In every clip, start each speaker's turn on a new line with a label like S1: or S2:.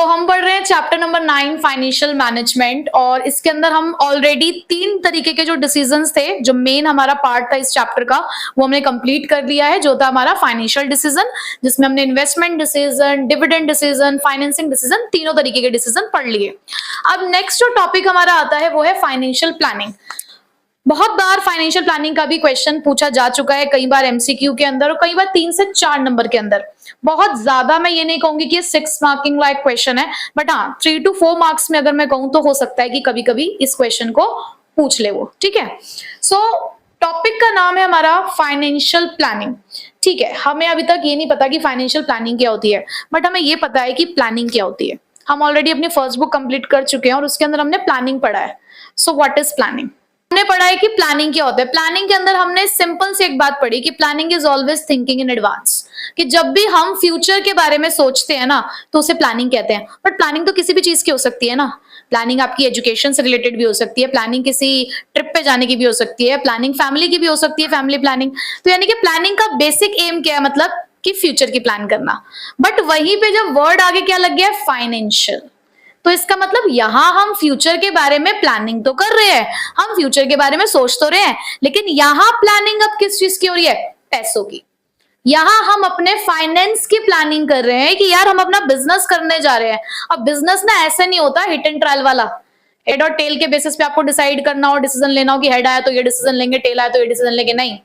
S1: हम पढ़ रहे हैं चैप्टर नंबर 9 फाइनेंशियल मैनेजमेंट, और इसके अंदर हम ऑलरेडी 3 तरीके के जो डिसीजंस थे, जो मेन हमारा पार्ट था इस चैप्टर का, वो हमने कंप्लीट कर लिया है। जो था हमारा फाइनेंशियल डिसीजन, जिसमें हमने investment decision, dividend decision, financing decision, तीनों तरीके के डिसीजन पढ़ लिए। अब नेक्स्ट जो टॉपिक हमारा आता है वो है फाइनेंशियल प्लानिंग। बहुत बार फाइनेंशियल प्लानिंग का भी क्वेश्चन पूछा जा चुका है, कई बार एमसीक्यू के अंदर और कई बार 3 से 4 नंबर के अंदर। बहुत ज्यादा मैं ये नहीं कहूंगी कि 6 मार्किंग लाइक क्वेश्चन है, बट हाँ 3 to 4 मार्क्स में अगर मैं कहूं तो हो सकता है कि कभी कभी इस क्वेश्चन को पूछ ले वो। ठीक है, सो टॉपिक का नाम है हमारा फाइनेंशियल प्लानिंग। ठीक है, हमें अभी तक ये नहीं पता कि फाइनेंशियल प्लानिंग क्या होती है, बट हमें ये पता है कि प्लानिंग क्या होती है। हम ऑलरेडी अपनी फर्स्ट बुक कंप्लीट कर चुके हैं और उसके अंदर हमने प्लानिंग पढ़ा है। So what is planning? हमने पढ़ा है कि प्लानिंग क्या होता है। प्लानिंग के अंदर हमने सिंपल सी एक बात पढ़ी कि planning is always thinking in advance, कि जब भी हम फ्यूचर के बारे में सोचते हैं ना तो उसे प्लानिंग कहते हैं। बट प्लानिंग तो किसी भी चीज की हो सकती है ना। प्लानिंग आपकी एजुकेशन से रिलेटेड भी हो सकती है, प्लानिंग किसी ट्रिप पे जाने की भी हो सकती है, प्लानिंग फैमिली की भी हो सकती है, फैमिली प्लानिंग। तो यानी कि प्लानिंग का बेसिक एम क्या है, मतलब कि फ्यूचर की प्लान करना। बट वहीं पे जब वर्ड आगे क्या लग गया, फाइनेंशियल, तो इसका मतलब यहां हम फ्यूचर के बारे में प्लानिंग तो कर रहे हैं, हम फ्यूचर के बारे में सोच तो रहे हैं, लेकिन यहां प्लानिंग अब किस चीज की हो रही है, पैसों की। यहां हम अपने फाइनेंस की प्लानिंग कर रहे हैं कि यार हम अपना बिजनेस करने जा रहे हैं। अब बिजनेस ना ऐसे नहीं होता हिट एंड ट्रायल वाला, हेड और टेल के बेसिस पे आपको डिसाइड करना हो, डिसीजन लेना हो कि हेड आया तो ये डिसीजन लेंगे, टेल आया तो ये डिसीजन लेंगे। नहीं,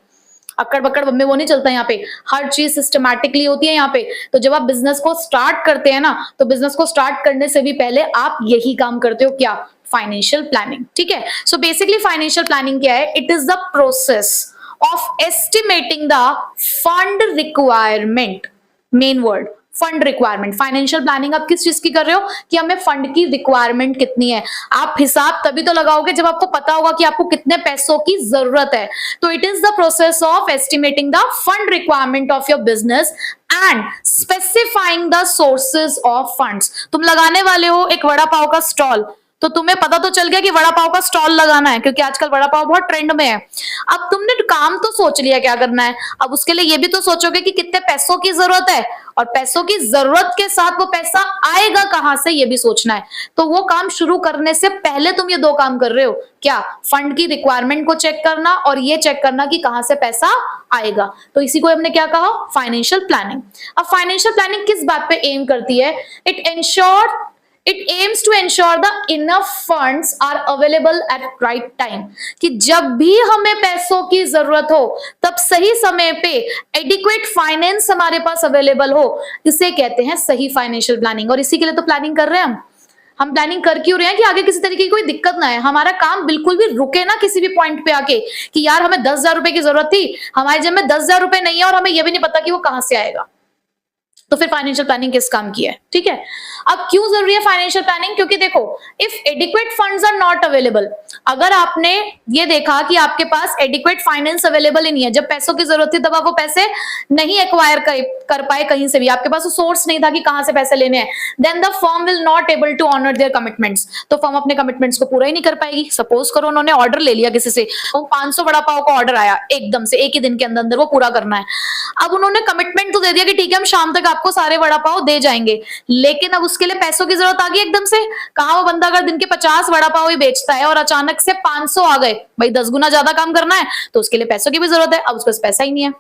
S1: अक्कड़ बक्कड़ बम्बे वो नहीं चलता यहाँ पे। हर चीज सिस्टमैटिकली होती है यहाँ पे। तो जब आप बिजनेस को स्टार्ट करते हैं ना, तो बिजनेस को स्टार्ट करने से भी पहले आप यही काम करते हो, क्या, फाइनेंशियल प्लानिंग। ठीक है, सो बेसिकली फाइनेंशियल प्लानिंग क्या है, it is the process of estimating the fund requirement. Main word fund requirement. Financial planning आप किस चीज की कर रहे हो, कि हमें फंड की रिक्वायरमेंट कितनी है। आप हिसाब तभी तो लगाओगे जब आपको पता होगा कि आपको कितने पैसों की जरूरत है। तो it is the process of estimating the fund requirement of your business and specifying the sources of funds. तुम लगाने वाले हो एक वड़ा पाव का स्टॉल, तो तुम्हें पता तो चल गया कि वड़ा पाव का स्टॉल लगाना है, क्योंकि आजकल वड़ा पाव बहुत ट्रेंड में है। अब तुमने काम तो सोच लिया क्या करना है, अब उसके लिए ये भी तो सोचोगे कि कितने पैसों की जरूरत है, और पैसों की जरूरत के साथ वो पैसा आएगा कहां से, ये भी सोचना है। तो वो काम शुरू करने से पहले तुम ये 2 काम कर रहे हो, क्या, फंड की रिक्वायरमेंट को चेक करना और ये चेक करना कि कहां से पैसा आएगा। तो इसी को हमने क्या कहा, फाइनेंशियल प्लानिंग। अब फाइनेंशियल प्लानिंग किस बात पे एम करती है, It aims to ensure the enough funds are available at right time, कि जब भी हमें पैसों की जरूरत हो तब सही समय पे एडिक्वेट फाइनेंस हमारे पास अवेलेबल हो, इसे कहते हैं सही फाइनेंशियल प्लानिंग। और इसी के लिए तो प्लानिंग कर रहे हैं हम प्लानिंग कर क्यों रहे हैं, कि आगे किसी तरीके की कोई दिक्कत ना है, हमारा काम बिल्कुल भी रुके ना किसी भी पॉइंट पे आके, कि यार हमें 10,000 रुपए की जरूरत थी, हमारे जेब में 10,000 रुपए नहीं है और हमें यह भी नहीं पता कि वो कहां से आएगा। तो फिर फाइनेंशियल प्लानिंग किस काम की है। ठीक है, अब क्यों जरूरी है फाइनेंशियल प्लानिंग, क्योंकि देखो if adequate funds are not available, अगर आपने ये देखा कि आपके पास एडिक्वेट फाइनेंस अवेलेबल ही नहीं है, जब पैसों की जरूरत थी तब आप वो पैसे नहीं एक्वायर कर पाए कहीं से भी, आपके पास वो सोर्स नहीं था कि कहां से पैसे लेने हैं, then the firm will not able to honour their commitments. तो फर्म अपने कमिटमेंट्स को पूरा ही नहीं कर पाएगी। सपोज करो उन्होंने ऑर्डर ले लिया किसी से, 500 वड़ा पाव का ऑर्डर आया एकदम से, एक ही दिन के अंदर अंदर वो पूरा करना है। अब उन्होंने कमिटमेंट तो दे दिया कि ठीक है हम शाम तक आपको सारे वड़ा पाव दे जाएंगे, लेकिन अब उसके लिए पैसों की जरूरत आ गई एकदम से। कहा वो बंदा अगर दिन के 50 वड़ा पाव ही बेचता है और अचानक से 500 आ गए, भाई 10 गुना ज्यादा काम करना है, तो उसके लिए पैसों की भी जरूरत है। अब उसके पास पैसा ही नहीं है,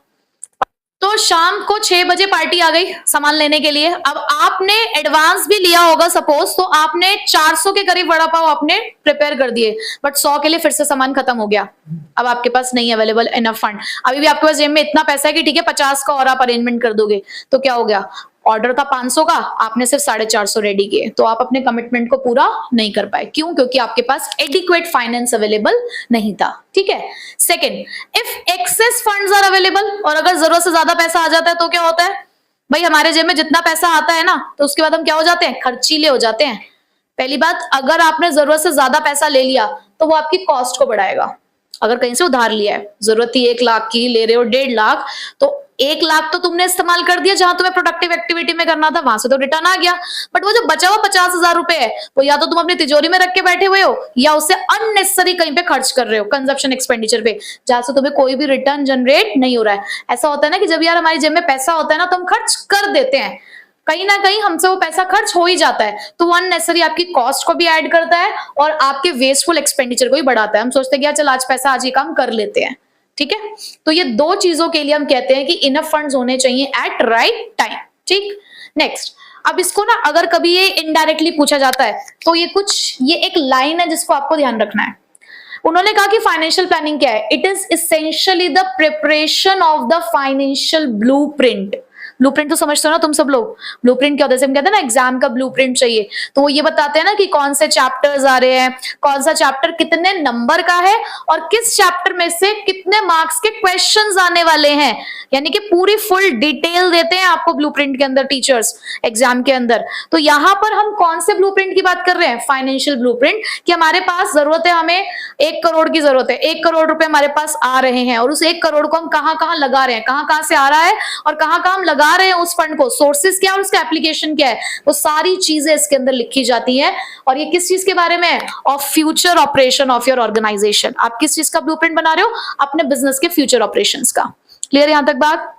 S1: तो शाम को 6 बजे पार्टी आ गई सामान लेने के लिए। अब आपने एडवांस भी लिया होगा सपोज, तो आपने 400 के करीब वड़ा पाव आपने प्रिपेयर कर दिए, बट 100 के लिए फिर से सामान खत्म हो गया। अब आपके पास नहीं अवेलेबल इनफ फंड, अभी भी आपके पास जेब में इतना पैसा है कि ठीक है 50 का और आप अरेंजमेंट कर दोगे, तो क्या हो गया, ऑर्डर था 500 का, आपने सिर्फ 450 रेडी किए, तो आप अपने कमिटमेंट को पूरा नहीं कर पाए। क्यों, क्योंकि आपके पास एडिक्वेट फाइनेंस अवेलेबल नहीं था। ठीक है, second, if excess funds are available, और अगर जरूरत से ज्यादा पैसा आ जाता है तो क्या होता है, भाई हमारे जेब में जितना पैसा आता है ना, तो उसके बाद हम क्या हो जाते हैं, खर्चीले हो जाते हैं। पहली बात, अगर आपने जरूरत से ज्यादा पैसा ले लिया तो वो आपकी कॉस्ट को बढ़ाएगा। अगर कहीं से उधार लिया है, जरूरत थी 1 लाख की, ले रहे हो 1.5 लाख, तो 1 लाख तो तुमने इस्तेमाल कर दिया जहां तुम्हें प्रोडक्टिव एक्टिविटी में करना था, वहां से तो रिटर्न आ गया। बट वो जो बचा हुआ 50,000 रुपए है, वो या तो तुम अपनी तिजोरी में रख के बैठे हुए हो, या उससे अननेसेसरी कहीं पे खर्च कर रहे हो, कंजप्शन एक्सपेंडिचर पे, जहां से तुम्हें कोई भी रिटर्न जनरेट नहीं हो रहा है। ऐसा होता है ना कि जब यार हमारी जेब में पैसा होता है ना, तो हम खर्च कर देते हैं, कहीं ना कहीं हमसे वो पैसा खर्च हो ही जाता है, तो वो अननेसेसरी आपकी कॉस्ट को भी ऐड करता है और आपके वेस्टफुल एक्सपेंडिचर को भी बढ़ाता है। हम सोचते हैं कि यार चल आज पैसा आज ये काम कर लेते हैं, ठीक है। तो ये दो चीजों के लिए हम कहते हैं कि इनफ फंड्स होने चाहिए एट राइट टाइम, ठीक। नेक्स्ट, अब इसको ना अगर कभी ये इनडायरेक्टली पूछा जाता है तो ये एक लाइन है जिसको आपको ध्यान रखना है। उन्होंने कहा कि फाइनेंशियल प्लानिंग क्या है? It is essentially the preparation of the financial blueprint. Blueprint तो समझते हो ना तुम सब लोग, ब्लूप्रिंट क्या होता है? हम कहते हैं ना एग्जाम का ब्लूप्रिंट चाहिए, तो वो ये बताते हैं ना कि कौन से चैप्टर्स आ रहे हैं, कौन सा चैप्टर कितने नंबर का है और किस चैप्टर में से कितने मार्क्स के क्वेश्चंस आने वाले हैं, यानी कि पूरी फुल डिटेल देते हैं आपको ब्लूप्रिंट के अंदर टीचर्स एग्जाम के अंदर। तो यहां पर हम कौन से ब्लूप्रिंट की बात कर रहे हैं? फाइनेंशियल ब्लूप्रिंट, कि हमारे पास जरूरत है, हमें 1 करोड़ की जरूरत है, 1 करोड़ रुपए हमारे पास आ रहे हैं और उस 1 करोड़ को हम कहां कहां लगा रहे हैं, कहां कहां से आ रहा है और कहां कहां हम लगा रहे हैं उस फंड को, सोर्सेज क्या है और उसका एप्लीकेशन क्या है, वो सारी चीजें इसके अंदर लिखी जाती हैं। और ये किस चीज के बारे में है? Of future operation of your organisation. आप किस चीज का ब्लूप्रिंट बना रहे हो? अपने बिजनेस के फ्यूचर ऑपरेशंस का। क्लियर यहां तक बात?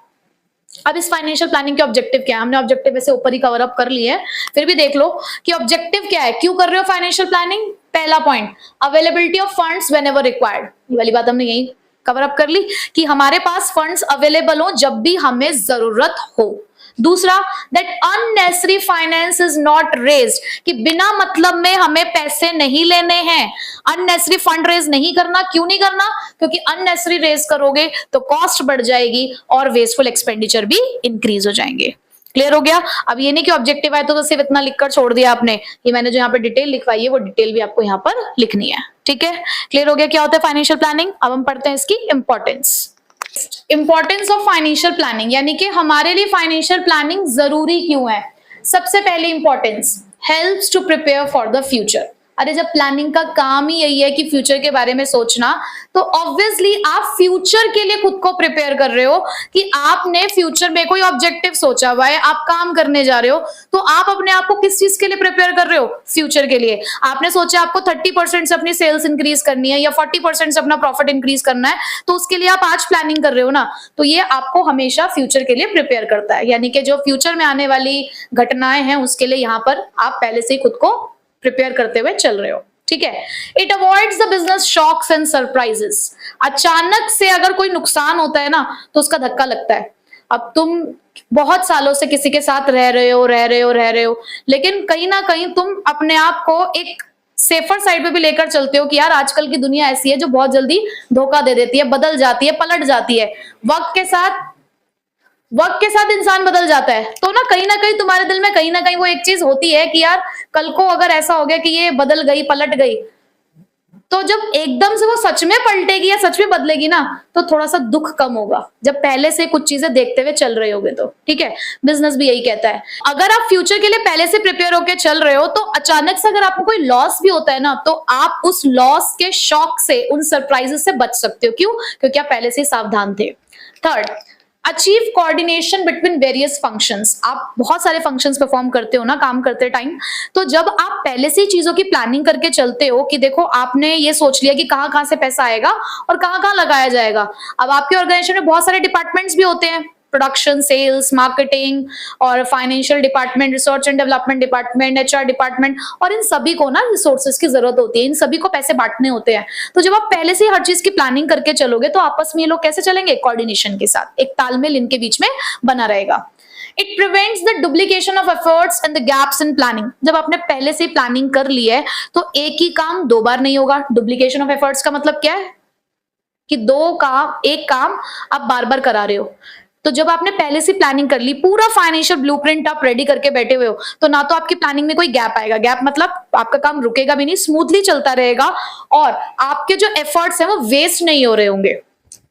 S1: अब इस फाइनेंशियल प्लानिंग के ऑब्जेक्टिव क्या है? हमने ऑब्जेक्टिव वैसे ऊपर ही कवर अप कर लिए हैं, फिर भी देख लो कि ऑब्जेक्टिव क्या है, क्यों कर रहे हो फाइनेंशियल प्लानिंग। पहला point, availability of funds whenever required. ये वाली बात हमने यही कवर अप कर ली कि हमारे पास फंड्स अवेलेबल हो जब भी हमें जरूरत हो। दूसरा, that unnecessary finance is not raised, कि बिना मतलब में हमें पैसे नहीं लेने हैं, अननेसेसरी फंड रेज नहीं करना। क्यों नहीं करना? क्योंकि अननेसेसरी रेज करोगे तो कॉस्ट बढ़ जाएगी और वेस्टफुल एक्सपेंडिचर भी इंक्रीज हो जाएंगे। क्लियर हो गया? अब ये नहीं कि ऑब्जेक्टिव आए तो सिर्फ इतना लिखकर छोड़ दिया आपने, ये मैंने जो यहाँ पे डिटेल लिखवाई है वो डिटेल भी आपको यहाँ पर लिखनी है, ठीक है। क्लियर हो गया क्या होता है फाइनेंशियल प्लानिंग? अब हम पढ़ते हैं इसकी importance. Importance of financial planning, यानी कि हमारे लिए फाइनेंशियल प्लानिंग जरूरी क्यों है। सबसे पहले importance, helps to prepare for the future. अरे जब प्लानिंग का काम ही यही है कि फ्यूचर के बारे में सोचना, तो ऑब्वियसली आप फ्यूचर के लिए खुद को प्रिपेयर कर रहे हो कि आपने फ्यूचर में कोई ऑब्जेक्टिव सोचा हुआ है, आप काम करने जा रहे हो, तो आप अपने आप को किस चीज के लिए प्रिपेयर कर रहे हो? फ्यूचर के लिए। आपने सोचा आपको 30% से अपनी सेल्स इंक्रीज करनी है या 40% से अपना प्रॉफिट इंक्रीज करना है, तो उसके लिए आप आज प्लानिंग कर रहे हो ना, तो ये आपको हमेशा फ्यूचर के लिए प्रिपेयर करता है, यानी कि जो फ्यूचर में आने वाली घटनाएं हैं उसके लिए यहाँ पर आप पहले से ही खुद को प्रिपेयर करते हुए चल रहे हो, ठीक है। It avoids the business shocks and surprises. अचानक से अगर कोई नुकसान होता है ना तो उसका धक्का लगता है। अब तुम बहुत सालों से किसी के साथ रह रहे हो, लेकिन कहीं ना कहीं तुम अपने आप को एक सेफर साइड पे भी लेकर चलते हो कि यार आजकल की दुनिया ऐसी है जो बहुत जल्दी धोखा दे देती है, बदल जाती है, पलट जाती है। वक्त के साथ इंसान बदल जाता है, तो ना कहीं तुम्हारे दिल में कहीं ना कहीं वो एक चीज होती है कि यार कल को अगर ऐसा हो गया कि ये बदल गई, पलट गई, तो जब एकदम से वो सच में पलटेगी या सच में बदलेगी ना, तो थोड़ा सा दुख कम होगा जब पहले से कुछ चीजें देखते हुए चल रहे होगे तो, ठीक है। बिजनेस भी यही कहता है, अगर आप फ्यूचर के लिए पहले से प्रिपेयर होकर चल रहे हो तो अचानक से अगर आपको कोई लॉस भी होता है ना, तो आप उस लॉस के शॉक से, उन सरप्राइजेस से बच सकते हो। क्यों? क्योंकि आप पहले से ही सावधान थे। Third, achieve coordination between various functions. आप बहुत सारे फंक्शंस परफॉर्म करते हो ना काम करते टाइम, तो जब आप पहले से ही चीजों की प्लानिंग करके चलते हो कि देखो आपने ये सोच लिया कि कहां कहां से पैसा आएगा और कहां कहां लगाया जाएगा। अब आपके ऑर्गेनाइजेशन में बहुत सारे डिपार्टमेंट्स भी होते हैं, प्रोडक्शन, सेल्स, मार्केटिंग और financial department, research and development department, HR department, और इन सभी को ना रिसोर्सेज की जरूरत होती है, इन सभी को पैसे बांटने होते हैं। तो जब आप पहले से ही हर चीज की प्लानिंग करके चलोगे तो आपस में ये लोग कैसे चलेंगे? कोऑर्डिनेशन के साथ, एक तालमेल इनके बीच में बना रहेगा। It prevents the duplication of efforts and the gaps in planning. जब आपने पहले से ही प्लानिंग कर ली है तो एक ही काम 2 बार नहीं होगा। डुप्लीकेशन ऑफ एफर्ट्स का मतलब क्या है? कि एक काम आप बार बार करा रहे हो। तो जब आपने पहले से प्लानिंग कर ली, पूरा फाइनेंशियल ब्लूप्रिंट आप रेडी करके बैठे हुए हो, तो ना तो आपकी प्लानिंग में कोई गैप आएगा, गैप मतलब आपका काम रुकेगा भी नहीं, स्मूथली चलता रहेगा और आपके जो एफर्ट्स हैं वो वेस्ट नहीं हो रहे होंगे।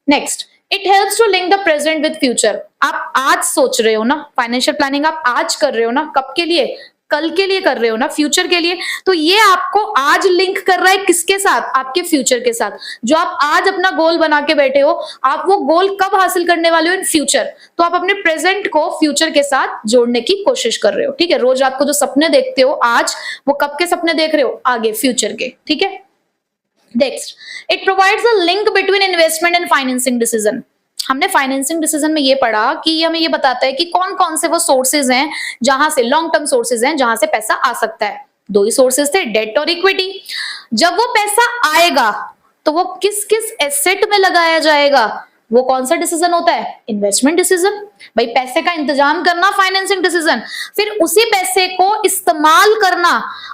S1: Next, it helps to link the present with future. आप आज सोच रहे हो ना, फाइनेंशियल प्लानिंग आप आज कर रहे हो ना, कब के लिए? कल के लिए कर रहे हो ना, फ्यूचर के लिए। तो ये आपको आज लिंक कर रहा है किसके साथ? आपके फ्यूचर के साथ। जो आप आज अपना गोल बना के बैठे हो, आप वो गोल कब हासिल करने वाले हो? In future. तो आप अपने प्रेजेंट को फ्यूचर के साथ जोड़ने की कोशिश कर रहे हो, ठीक है। रोज रात को जो सपने देखते हो आज, वो कब के सपने देख रहे हो? आगे, फ्यूचर के, ठीक है। Next, it provides a link between investment and financing decision. हमने फाइनेंसिंग डिसीजन में ये पढ़ा कि ये हमें ये बताता है कि कौन कौन से वो सोर्सेज हैं जहां से, लॉन्ग टर्म सोर्सेज हैं जहां से पैसा आ सकता है। दो ही सोर्सेज थे, डेट और इक्विटी। जब वो पैसा आएगा तो वो किस किस एसेट में लगाया जाएगा, वो कौन सा डिसीजन होता है, इन्वेस्टमेंट डिसीजन। भाई पैसे का इंतजाम करना फाइनेंसिंग डिसीजन, फिर उसी पैसे को इस्तेमाल करना,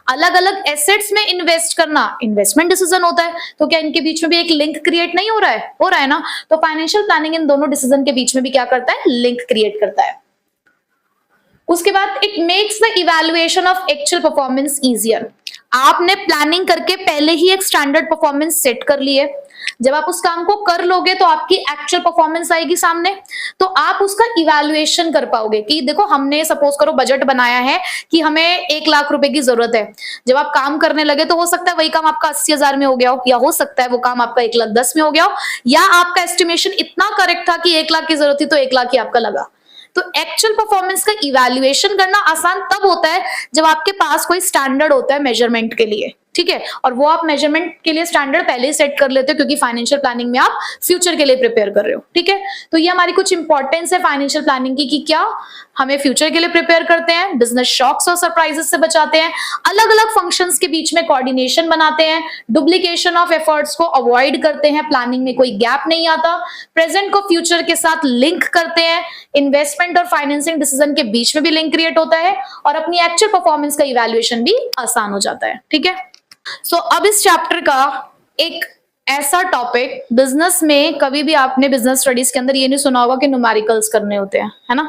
S1: अलग अलग एसेट्स में इन्वेस्ट करना, इन्वेस्टमेंट डिसीजन होता है। तो क्या इनके बीच में भी एक लिंक क्रिएट नहीं हो रहा है? हो रहा है ना। तो फाइनेंशियल प्लानिंग इन दोनों डिसीजन के बीच में भी क्या करता है, लिंक क्रिएट करता है। उसके बाद it makes the evaluation of actual performance easier. आपने प्लानिंग करके पहले ही एक स्टैंडर्ड परफॉर्मेंस सेट कर ली है, जब आप उस काम को कर लोगे तो आपकी एक्चुअल परफॉर्मेंस आएगी सामने, तो आप उसका इवैल्यूएशन कर पाओगे कि देखो हमने सपोज करो बजट बनाया है कि हमें 1 लाख रुपए की जरूरत है। जब आप काम करने लगे तो हो सकता है वही काम आपका 80,000 में हो गया हो, या हो सकता है वो काम आपका 1,10,000 में हो गया हो, या आपका एस्टिमेशन इतना करेक्ट था कि 1 लाख की जरूरत थी तो 1 लाख ही आपका लगा। तो एक्चुअल परफॉर्मेंस का इवैल्यूएशन करना आसान तब होता है जब आपके पास कोई स्टैंडर्ड होता है मेजरमेंट के लिए, ठीक है, और वो आप मेजरमेंट के लिए स्टैंडर्ड पहले ही सेट कर लेते हो क्योंकि फाइनेंशियल प्लानिंग में आप फ्यूचर के लिए प्रिपेयर कर रहे हो, ठीक है। तो ये हमारी कुछ इंपॉर्टेंस है फाइनेंशियल प्लानिंग की कि क्या हमें फ्यूचर के लिए प्रिपेयर करते हैं, बिजनेस शॉक्स और सरप्राइजेस से बचाते हैं, अलग अलग फंक्शंस के बीच में कोऑर्डिनेशन बनाते हैं, डुप्लीकेशन ऑफ एफर्ट्स को अवॉइड करते हैं, प्लानिंग में कोई गैप नहीं आता, प्रेजेंट को फ्यूचर के साथ लिंक करते हैं, इन्वेस्टमेंट और फाइनेंसिंग डिसीजन के बीच में भी लिंक क्रिएट होता है, और अपनी एक्चुअल परफॉर्मेंस का इवैल्यूएशन भी आसान हो जाता है, ठीक है। सो अब इस चैप्टर का एक ऐसा टॉपिक, बिजनेस में कभी भी आपने बिजनेस स्टडीज के अंदर ये नहीं सुना होगा कि न्यूमेरिकल्स करने होते हैं, है ना,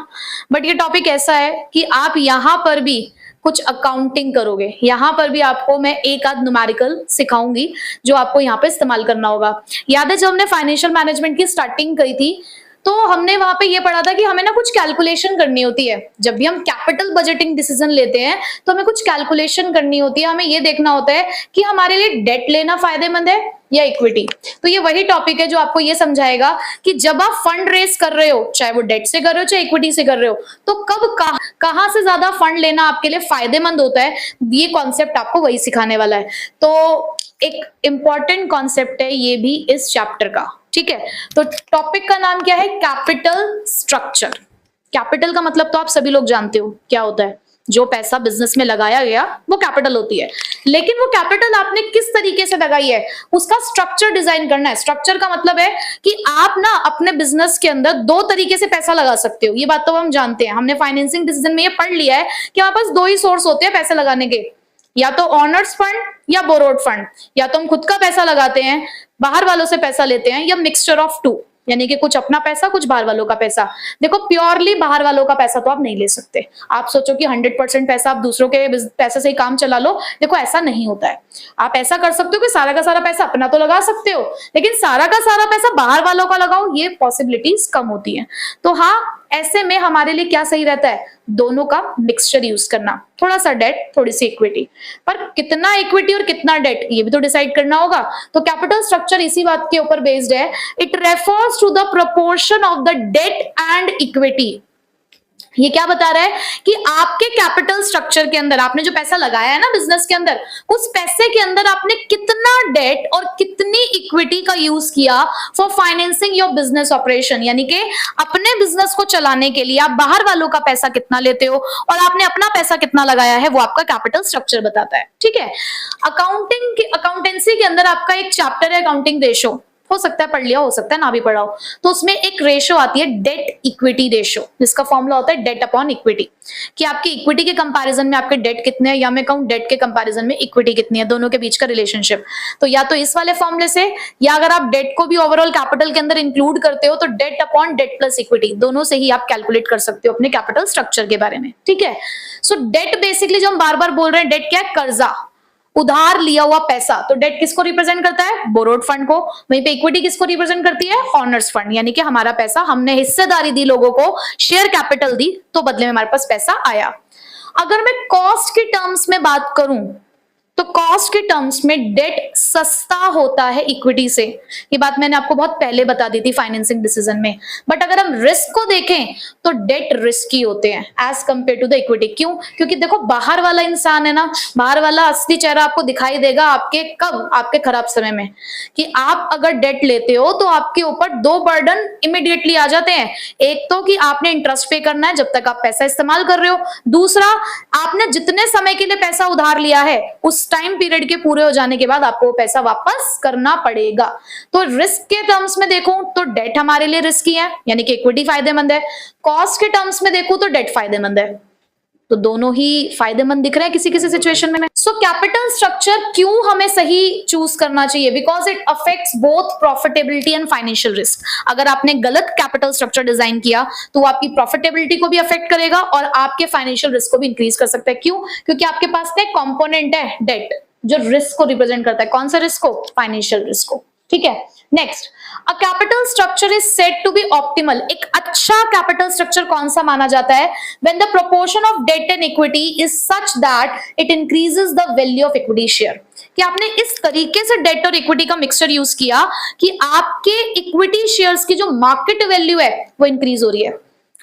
S1: बट ये टॉपिक ऐसा है कि आप यहां पर भी कुछ अकाउंटिंग करोगे, यहां पर भी आपको मैं एक आध न्यूमेरिकल सिखाऊंगी जो आपको यहाँ पे इस्तेमाल करना होगा। याद है जब हमने फाइनेंशियल मैनेजमेंट की स्टार्टिंग करी थी तो हमने वहां पे ये पढ़ा था कि हमें ना कुछ कैलकुलेशन करनी होती है। जब भी हम कैपिटल बजटिंग डिसीजन लेते हैं तो हमें कुछ कैलकुलेशन करनी होती है, हमें ये देखना होता है कि हमारे लिए डेट लेना फायदेमंद है या इक्विटी। तो ये वही टॉपिक है जो आपको ये समझाएगा कि जब आप फंड रेस कर रहे हो, चाहे वो डेट से कर रहे हो चाहे इक्विटी से कर रहे हो, तो कब कहां से ज्यादा फंड लेना आपके लिए फायदेमंद होता है, ये कॉन्सेप्ट आपको वही सिखाने वाला है। तो एक इंपॉर्टेंट कॉन्सेप्ट है ये भी इस चैप्टर का, ठीक है। तो टॉपिक का नाम क्या है, कैपिटल स्ट्रक्चर। कैपिटल का मतलब तो आप सभी लोग जानते हो क्या होता है, जो पैसा बिजनेस में लगाया गया वो कैपिटल होती है, लेकिन वो कैपिटल आपने किस तरीके से लगाई है उसका स्ट्रक्चर डिजाइन करना है। स्ट्रक्चर का मतलब है कि आप ना अपने बिजनेस के अंदर 2 तरीके से पैसा लगा सकते हो, ये बात तो हम जानते हैं, हमने फाइनेंसिंग डिसीजन में ये पढ़ लिया है कि हमारे पास 2 ही सोर्स होते हैं पैसे लगाने के, या तो ऑनर्स फंड या बोरोड फंड। या तो हम खुद का पैसा लगाते हैं, बाहर वालों से पैसा लेते हैं, या मिक्सचर ऑफ 2, यानी कि कुछ अपना पैसा कुछ बाहर वालों का पैसा। देखो प्योरली बाहर वालों का पैसा तो आप नहीं ले सकते, आप सोचो कि 100% पैसा आप दूसरों के पैसे से ही काम चला लो, देखो ऐसा नहीं होता है। आप ऐसा कर सकते हो कि सारा का सारा पैसा अपना तो लगा सकते हो, लेकिन सारा का सारा पैसा बाहर वालों का लगाओ, ये पॉसिबिलिटीज कम होती है। तो हाँ, ऐसे में हमारे लिए क्या सही रहता है, दोनों का मिक्सचर यूज करना, थोड़ा सा डेट थोड़ी सी इक्विटी, पर कितना इक्विटी और कितना डेट ये भी तो डिसाइड करना होगा। तो कैपिटल स्ट्रक्चर इसी बात के ऊपर बेस्ड है, it refers to the proportion of the debt and equity. ये क्या बता रहा है कि आपके कैपिटल स्ट्रक्चर के अंदर आपने जो पैसा लगाया है ना बिजनेस के अंदर, उस पैसे के अंदर आपने कितना डेट और कितनी इक्विटी का यूज किया for financing your business operation, यानी कि अपने बिजनेस को चलाने के लिए आप बाहर वालों का पैसा कितना लेते हो और आपने अपना पैसा कितना लगाया है, वो आपका कैपिटल स्ट्रक्चर बताता है, ठीक है। अकाउंटेंसी के अंदर आपका एक चैप्टर है अकाउंटिंग रेशो, हो सकता है पढ़ लिया, हो सकता है ना भी पढ़ा हो। तो उसमें एक रेशो आती है डेट इक्विटी रेशो, जिसका फॉर्मूला होता है डेट अपॉन इक्विटी, कि आपकी इक्विटी के कंपैरिजन में आपके डेट कितने हैं, या मैं कहूं डेट के कंपैरिजन में इक्विटी कितनी है, दोनों के बीच का रिलेशनशिप। तो या तो इस वाले फॉर्मूले से, या अगर आप डेट को भी ओवरऑल कैपिटल के अंदर इंक्लूड करते हो तो debt upon debt plus equity, दोनों से ही आप कैलकुलेट कर सकते हो अपने कैपिटल स्ट्रक्चर के बारे में, ठीक है। सो डेट बेसिकली जो हम बार बार बोल रहे हैं, डेट क्या है, कर्जा, उधार लिया हुआ पैसा। तो डेट किसको रिप्रेजेंट करता है, बोरोड फंड को। वहीं पे इक्विटी किसको रिप्रेजेंट करती है, ऑनर्स फंड, यानी कि हमारा पैसा, हमने हिस्सेदारी दी लोगों को, शेयर कैपिटल दी, तो बदले में हमारे पास पैसा आया। अगर मैं कॉस्ट के टर्म्स में बात करूं तो कॉस्ट के टर्म्स में डेट सस्ता होता है इक्विटी से, ये बात मैंने आपको बहुत पहले बता दी थी फाइनेंसिंग डिसीजन में। बट अगर हम रिस्क को देखें तो डेट रिस्की होते हैं as compare to the equity. क्यों? क्योंकि देखो बाहर वाला इंसान है ना, बाहर वाला असली चेहरा आपको दिखाई देगा आपके कब, आपके खराब समय में। कि आप अगर डेट लेते हो तो आपके ऊपर दो बर्डन इमीडिएटली आ जाते हैं। एक तो कि आपने इंटरेस्ट पे करना है जब तक आप पैसा इस्तेमाल कर रहे हो, दूसरा आपने जितने समय के लिए पैसा उधार लिया है उस टाइम पीरियड के पूरे हो जाने के बाद आपको वो पैसा वापस करना पड़ेगा। तो रिस्क के टर्म्स में देखूं तो डेट हमारे लिए रिस्की है, यानी कि इक्विटी फायदेमंद है। कॉस्ट के टर्म्स में देखूं तो डेट फायदेमंद है। तो दोनों ही फायदेमंद दिख रहे हैं किसी किसी सिचुएशन में। सो कैपिटल स्ट्रक्चर क्यों हमें सही चूज करना चाहिए? Because it affects both profitability and financial risk. अगर आपने गलत कैपिटल स्ट्रक्चर डिजाइन किया तो वो आपकी प्रॉफिटेबिलिटी को भी अफेक्ट करेगा और आपके फाइनेंशियल रिस्क को भी इंक्रीज कर सकता है। क्यों? क्योंकि आपके पास एक कॉम्पोनेंट है डेट जो रिस्क को रिप्रेजेंट करता है। कौन सा रिस्क को? फाइनेंशियल रिस्क को। ठीक है, next, a capital structure is said to be optimal. एक अच्छा कैपिटल स्ट्रक्चर कौन सा माना जाता है? When the proportion of debt and equity is such that it increases the value of equity share. कि आपने इस तरीके से डेट और इक्विटी का मिक्सचर यूज किया कि आपके इक्विटी शेयर्स की जो मार्केट वैल्यू है वो इंक्रीज हो रही है।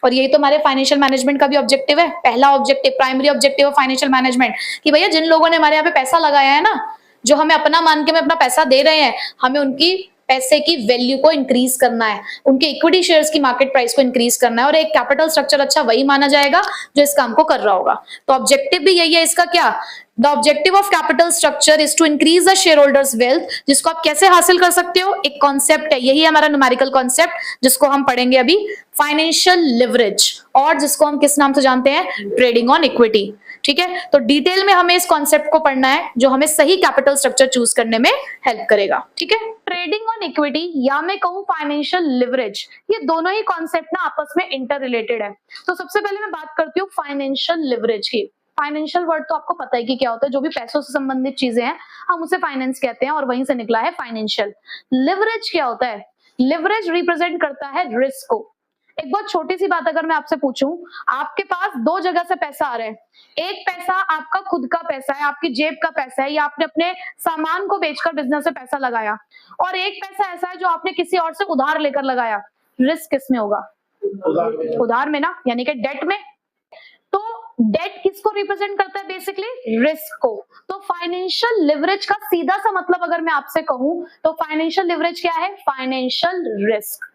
S1: और यही तो हमारे फाइनेंशियल मैनेजमेंट का भी ऑब्जेक्टिव है। पहला objective, primary objective of financial management, कि भैया जिन लोगों ने हमारे यहाँ पे पैसा लगाया है ना, जो हमें अपना मान के में अपना पैसा दे रहे हैं, हमें उनकी पैसे की वैल्यू को इंक्रीज करना है, उनके इक्विटी शेयर्स की मार्केट प्राइस को इंक्रीज करना है। और एक कैपिटल स्ट्रक्चर अच्छा वही माना जाएगा जो इस काम को कर रहा होगा। तो ऑब्जेक्टिव भी यही है इसका। क्या? The objective of capital structure is to increase the shareholders wealth. जिसको आप कैसे हासिल कर सकते हो? एक कॉन्सेप्ट है, यही है हमारा न्यूमेरिकल कॉन्सेप्ट, जिसको हम पढ़ेंगे अभी, फाइनेंशियल लिवरेज, और जिसको हम किस नाम से जानते हैं? Trading on equity. ठीक है, तो डिटेल में हमें इस कॉन्सेप्ट को पढ़ना है जो हमें सही कैपिटल स्ट्रक्चर चूज करने में हेल्प करेगा। ठीक है, ट्रेडिंग ऑन इक्विटी या मैं कहूं फाइनेंशियल लिवरेज, ये दोनों ही कॉन्सेप्ट ना आपस में इंटर रिलेटेड है। तो सबसे पहले मैं बात करती हूँ फाइनेंशियल लिवरेज की। फाइनेंशियल वर्ड तो आपको पता है कि क्या होता है, जो भी पैसों से संबंधित चीजें हैं हम उसे फाइनेंस कहते हैं और वहीं से निकला है फाइनेंशियल। लिवरेज क्या होता है? लिवरेज रिप्रेजेंट करता है रिस्क को। एक बहुत छोटी सी बात अगर मैं आपसे पूछूं, आपके पास दो जगह से पैसा आ रहा है। एक पैसा आपका खुद का पैसा है, आपकी जेब का पैसा है, या आपने अपने सामान को बेचकर बिजनेस में पैसा लगाया, और एक पैसा ऐसा है जो आपने किसी और से उधार लेकर लगाया। रिस्क किसमें होगा? उधार में ना, यानी कि डेट में। तो डेट किसको रिप्रेजेंट करता है? बेसिकली रिस्क को। तो फाइनेंशियल लिवरेज का सीधा सा मतलब अगर मैं आपसे कहूं तो फाइनेंशियल लिवरेज क्या है? Financial risk.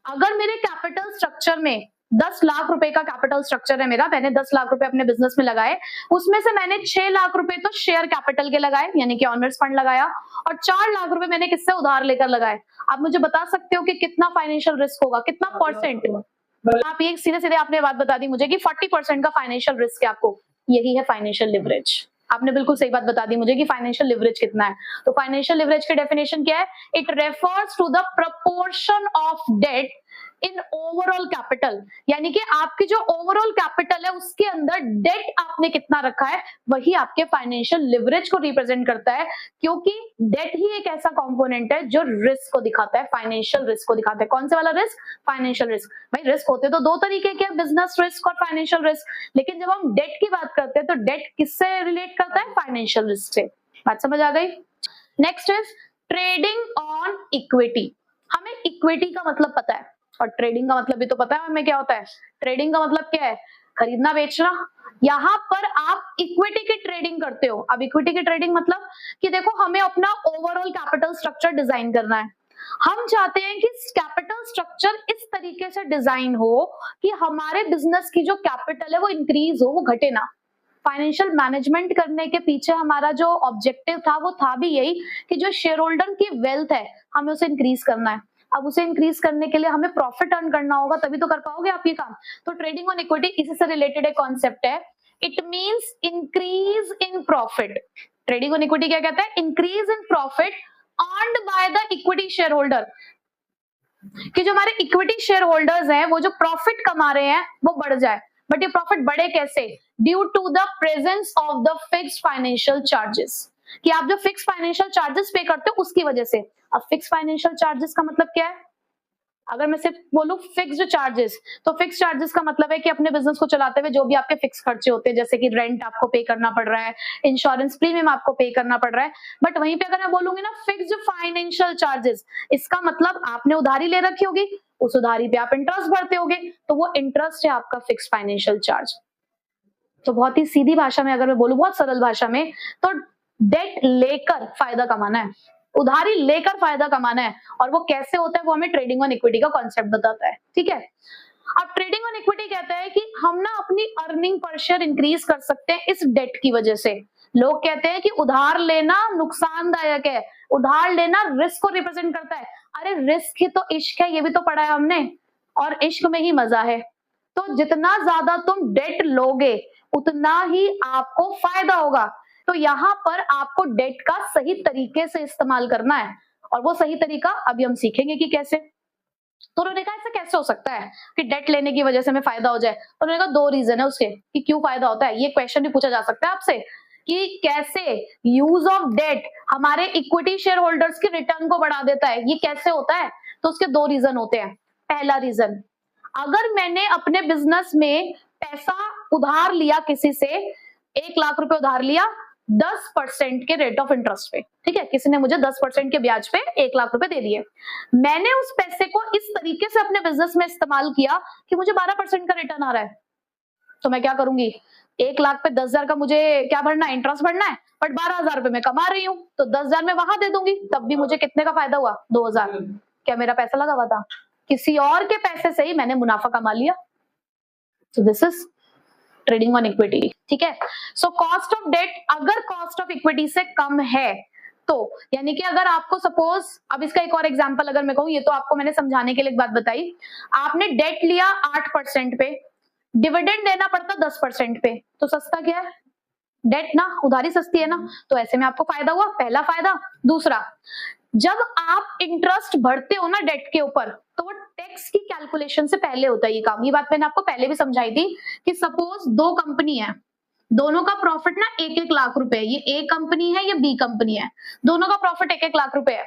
S1: अगर मेरे कैपिटल स्ट्रक्चर में 10 लाख रुपए का कैपिटल स्ट्रक्चर है मेरा, मैंने 10 लाख रुपए अपने बिजनेस में लगाए, उसमें से मैंने 6 लाख रुपए तो शेयर कैपिटल के लगाए, यानी कि ऑनर्स फंड लगाया, और 4 लाख रुपए मैंने किससे उधार लेकर लगाए। आप मुझे बता सकते हो कि कितना फाइनेंशियल रिस्क होगा? कितना परसेंट? आप ये सीधे सीधे आपने बात बता दी मुझे कि 40% का फाइनेंशियल रिस्क है आपको। यही है फाइनेंशियल लिवरेज। आपने बिल्कुल सही बात बता दी मुझे कि फाइनेंशियल लिवरेज कितना है। तो फाइनेंशियल लिवरेज की डेफिनेशन क्या है? It refers to the proportion of debt in overall capital, यानी कि आपकी जो ओवरऑल कैपिटल है उसके अंदर डेट आपने कितना रखा है, वही आपके फाइनेंशियल लिवरेज को रिप्रेजेंट करता है। क्योंकि डेट ही एक ऐसा कंपोनेंट है जो रिस्क को दिखाता है, फाइनेंशियल रिस्क को दिखाता है। कौन से वाला रिस्क? Financial risk. भाई रिस्क होते तो दो तरीके के, बिजनेस रिस्क और फाइनेंशियल रिस्क, लेकिन जब हम डेट की बात करते हैं तो डेट किससे रिलेट करता है? फाइनेंशियल रिस्क से। बात समझ आ गई? Next is trading on equity. हमें इक्विटी का मतलब पता है और ट्रेडिंग का मतलब भी तो पता है हमें क्या होता है। ट्रेडिंग का मतलब क्या है? खरीदना बेचना। यहाँ पर आप इक्विटी की ट्रेडिंग करते हो। अब इक्विटी की ट्रेडिंग मतलब कि देखो हमें अपना ओवरऑल कैपिटल स्ट्रक्चर डिजाइन करना है। हम चाहते हैं कि कैपिटल स्ट्रक्चर इस तरीके से डिजाइन हो कि हमारे बिजनेस की जो कैपिटल है वो इंक्रीज हो, वो घटे ना। फाइनेंशियल मैनेजमेंट करने के पीछे हमारा जो ऑब्जेक्टिव था वो था भी यही कि जो शेयर होल्डर की वेल्थ है हमें उसे इंक्रीज करना है। अब उसे इंक्रीज करने के लिए हमें प्रॉफिट अर्न करना होगा, तभी तो कर पाओगे आप ये काम। तो ट्रेडिंग ऑन इक्विटी इसी से रिलेटेड एक कॉन्सेप्ट है। It means increase in profit. Trading on equity क्या कहता है? Increase in profit earned by the equity share holder. कि जो हमारे इक्विटी शेयर होल्डर्स हैं वो जो प्रॉफिट कमा रहे हैं वो बढ़ जाए। बट ये प्रॉफिट बढ़े कैसे? Due to the presence of the fixed financial charges. कि आप जो फिक्स फाइनेंशियल चार्जेस पे करते हो उसकी वजह से। अब फिक्स फाइनेंशियल चार्जेस का मतलब क्या है? अगर मैं सिर्फ बोलूं फिक्स्ड चार्जेस, तो फिक्स चार्जेस का मतलब है कि अपने बिजनेस को चलाते हुए जो भी आपके फिक्स खर्चे होते हैं, जैसे कि रेंट आपको पे करना पड़ रहा है, इंश्योरेंस प्रीमियम आपको पे करना पड़ रहा है। बट वहीं पे अगर मैं बोलूंगी ना फिक्स्ड फाइनेंशियल चार्जेस, इसका मतलब आपने उधारी ले रखी होगी, उस उधारी पे आप इंटरेस्ट भरते होगे, तो वो इंटरेस्ट है आपका फिक्स फाइनेंशियल चार्ज। तो बहुत ही सीधी भाषा में अगर मैं बोलूं, बहुत सरल भाषा में, तो डेट लेकर फायदा कमाना है, उधारी लेकर फायदा कमाना है। और वो कैसे होता है वो हमें ट्रेडिंग ऑन इक्विटी का कॉन्सेप्ट बताता है, ठीक है। अब ट्रेडिंग ऑन इक्विटी कहता है कि हम ना अपनी अर्निंग पर शेयर इंक्रीज कर सकते हैं इस डेट की वजह से। लोग कहते हैं कि उधार लेना नुकसानदायक है, उधार लेना रिस्क को रिप्रेजेंट करता है। अरे रिस्क ही तो इश्क है, ये भी तो पढ़ा है हमने, और इश्क में ही मजा है। तो जितना ज्यादा तुम डेट लोगे उतना ही आपको फायदा होगा। तो यहाँ पर आपको डेट का सही तरीके से इस्तेमाल करना है, और वो सही तरीका अभी हम सीखेंगे कि कैसे। तो उन्होंने कहा ऐसा कैसे हो सकता है कि डेट लेने की वजह से हमें फायदा हो जाए। तो उन्होंने कहा 2 रीजन है उसके कि क्यों फायदा होता है। ये क्वेश्चन भी पूछा जा सकता है आपसे कि कैसे यूज ऑफ डेट हमारे इक्विटी शेयर होल्डर्स के रिटर्न को बढ़ा देता है, ये कैसे होता है। तो उसके 2 रीजन होते हैं। पहला रीजन, अगर मैंने अपने बिजनेस में पैसा उधार लिया, किसी से 1 लाख रुपए उधार लिया 10% के रेट ऑफ इंटरेस्ट पे, ठीक है, किसी ने मुझे 10% के ब्याज पे 1 लाख रुपए दे दिए। मैंने उस पैसे को इस तरीके से अपने बिजनेस में इस्तेमाल किया कि मुझे 12% का रिटर्न आ रहा है। तो मैं क्या करूंगी, 1 लाख पे 10,000 का मुझे क्या भरना है, इंटरेस्ट भरना है, बट 12,000 रुपए मैं कमा रही हूँ, तो 10,000 में वहां दे दूंगी, तब भी मुझे कितने का फायदा हुआ, 2,000। क्या मेरा पैसा लगा हुआ था, किसी और के पैसे से ही मैंने मुनाफा कमा लिया। So this is trading on equity, ठीक है। सो कॉस्ट ऑफ डेट अगर कॉस्ट ऑफ इक्विटी से कम है, तो यानी कि अगर आपको सपोज, अब इसका एक और एग्जांपल अगर मैं कहूं, ये तो आपको मैंने समझाने के लिए एक बात बताई, आपने डेट लिया 8% पे, डिविडेंड देना पड़ता 10% पे, तो सस्ता क्या है, डेट ना, उधारी सस्ती है ना। तो ऐसे में आपको फायदा हुआ, पहला फायदा। दूसरा, जब आप इंटरेस्ट भरते हो ना डेट के ऊपर, तो वो टैक्स की कैलकुलेशन से पहले होता है ये काम। ये बात मैंने आपको पहले भी समझाई थी कि सपोज 2 कंपनी है, दोनों का प्रॉफिट ना 1-1 लाख रुपए है। ये ए कंपनी है, ये बी कंपनी है, दोनों का प्रॉफिट 1-1 लाख रुपए है।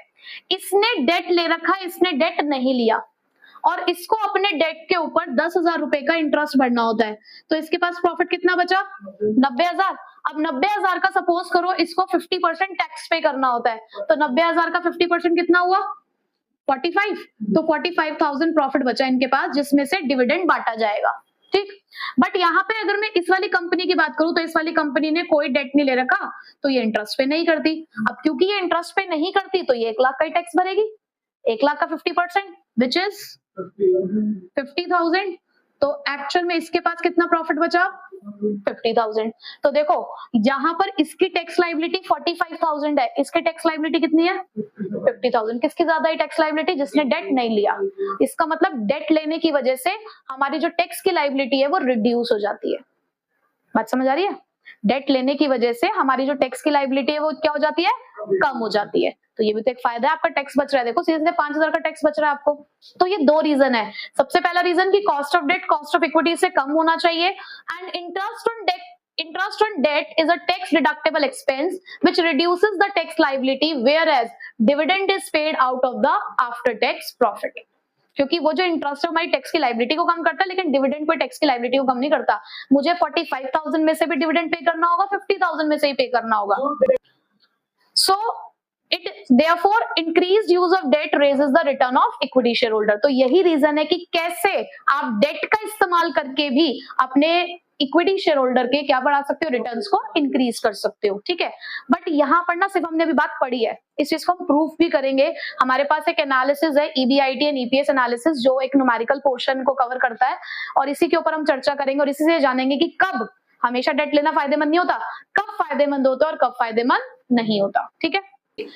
S1: इसने डेट ले रखा, इसने डेट नहीं लिया, और इसको अपने डेट के ऊपर 10,000 रुपए का इंटरेस्ट भरना होता है। तो इसके पास प्रॉफिट कितना बचा, 90,000। अब 90,000 का सपोज करो इसको 50% टैक्स पे करना होता है, तो 90,000 का 50% कितना हुआ, 45। तो 45,000 प्रॉफिट बचा इनके पास, जिसमें से डिविडेंड बांटा जाएगा, ठीक। बट यहाँ पे अगर मैं इस वाली कंपनी की बात करूं, तो इस वाली कंपनी ने कोई डेट नहीं ले रखा, तो ये इंटरेस्ट पे नहीं करती। अब क्योंकि ये इंटरेस्ट पे नहीं करती, तो ये 1 लाख का ही टैक्स भरेगी। 1 लाख का 50% विच इज 50,000। तो एक्चुअल में इसके पास कितना प्रॉफिट बचा, 50,000। तो देखो जहां पर इसकी टैक्स लायबिलिटी 45,000 है, इसकी टैक्स लायबिलिटी कितनी है, 50,000। किसकी ज्यादा है टैक्स लायबिलिटी, जिसने डेट नहीं लिया। इसका मतलब डेट लेने की वजह से हमारी जो टैक्स की लायबिलिटी है वो रिड्यूस हो जाती है। बात समझ आ रही है, डेट लेने की वजह से हमारी जो टैक्स की लायबिलिटी है वो क्या हो जाती है, कम हो जाती है। तो ये भी तो एक फायदा है, आपका टैक्स बच रहा है। देखो सीधे 5,000 का टैक्स बच रहा है आपको। तो ये 2 रीजन है। सबसे पहला रीजन कि cost of debt cost of equity से कम होना चाहिए, and interest on debt is a tax deductible expense which reduces the tax liability, whereas dividend is paid out of the after tax profit। क्योंकि वो जो interest है हमारी tax की लायबिलिटी को कम करता है, लेकिन डिविडेंड कोई टैक्स की लायबिलिटी को कम नहीं करता। मुझे 45,000 में से भी डिविडेंड पे करना होगा, 50,000 में से ही पे करना होगा। सो it therefore increased use of debt raises the return of equity shareholder। तो यही रीजन है कि कैसे आप डेट का इस्तेमाल करके भी अपने इक्विटी शेयर होल्डर के क्या बढ़ा सकते हो, रिटर्न्स को इंक्रीज कर सकते हो, ठीक है। बट यहाँ पर ना सिर्फ हमने अभी बात पढ़ी है, इस चीज को हम प्रूफ भी करेंगे। हमारे पास एक एनालिसिस है, EBIT एंड EPS एनालिसिस, जो एक न्यूमेरिकल पोर्शन को कवर करता है, और इसी के ऊपर हम चर्चा करेंगे, और इसी से जानेंगे कि कब हमेशा डेट लेना फायदेमंद नहीं होता, कब फायदेमंद होता है और कब फायदेमंद नहीं होता, ठीक है।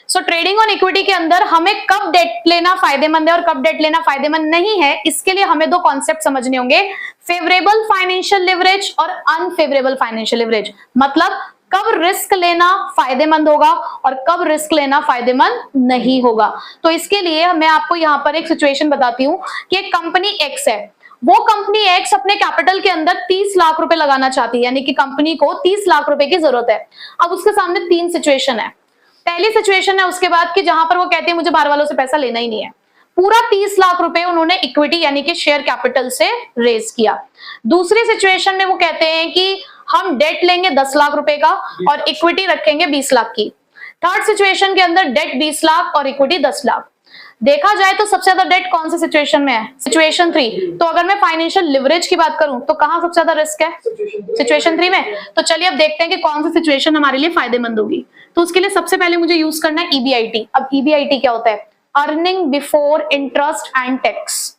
S1: सो ट्रेडिंग ऑन इक्विटी के अंदर हमें कब डेट लेना फायदेमंद है और कब डेट लेना फायदेमंद नहीं है, इसके लिए हमें 2 कॉन्सेप्ट समझने होंगे, फेवरेबल फाइनेंशियल लिवरेज और अनफेवरेबल फाइनेंशियल लिवरेज। मतलब कब रिस्क लेना फायदेमंद होगा और कब रिस्क लेना फायदेमंद नहीं होगा। तो इसके लिए मैं आपको यहाँ पर एक सिचुएशन बताती हूँ कि एक कंपनी एक्स है, वो कंपनी एक्स अपने कैपिटल के अंदर 30 लाख रुपए लगाना चाहती है, यानी कि कंपनी को 30 लाख रुपए की जरूरत है। अब उसके सामने 3 सिचुएशन है। पहली सिचुएशन है उसके बाद कि जहां पर वो कहते हैं मुझे बाहर वालों से पैसा लेना ही नहीं है, पूरा 30 लाख रुपए उन्होंने इक्विटी यानी कि शेयर कैपिटल से रेज किया। दूसरी सिचुएशन में वो कहते हैं कि हम डेट लेंगे 10 लाख रुपए का और इक्विटी रखेंगे 20 लाख की। थर्ड सिचुएशन के अंदर डेट 20 लाख और इक्विटी 10 लाख। देखा जाए तो सबसे ज्यादा डेट कौन सी सिचुएशन में है? सिचुएशन 3। तो अगर मैं फाइनेंशियल लिवरेज की बात करूं तो कहां सबसे ज्यादा रिस्क है? सिचुएशन 3 में। तो चलिए अब देखते हैं कि कौन सी सिचुएशन हमारे लिए फायदेमंद होगी। तो उसके लिए सबसे पहले मुझे यूज करना है ईबीआईटी। अब ईबीआईटी क्या होता है? Earning before interest and tax.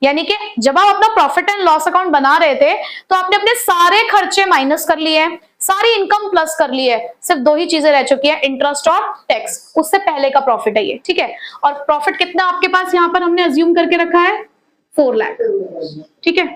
S1: यानी कि जब आप अपना प्रॉफिट एंड लॉस अकाउंट बना रहे थे तो आपने अपने सारे खर्चे माइनस कर लिए हैं, सारी इनकम प्लस कर ली है, सिर्फ दो ही चीजें रह चुकी है, इंटरेस्ट और टैक्स। उससे पहले का प्रॉफिट है ये, ठीक है। और प्रॉफिट कितना आपके पास यहां पर हमने अज्यूम करके रखा है? 4 लाख, ठीक है।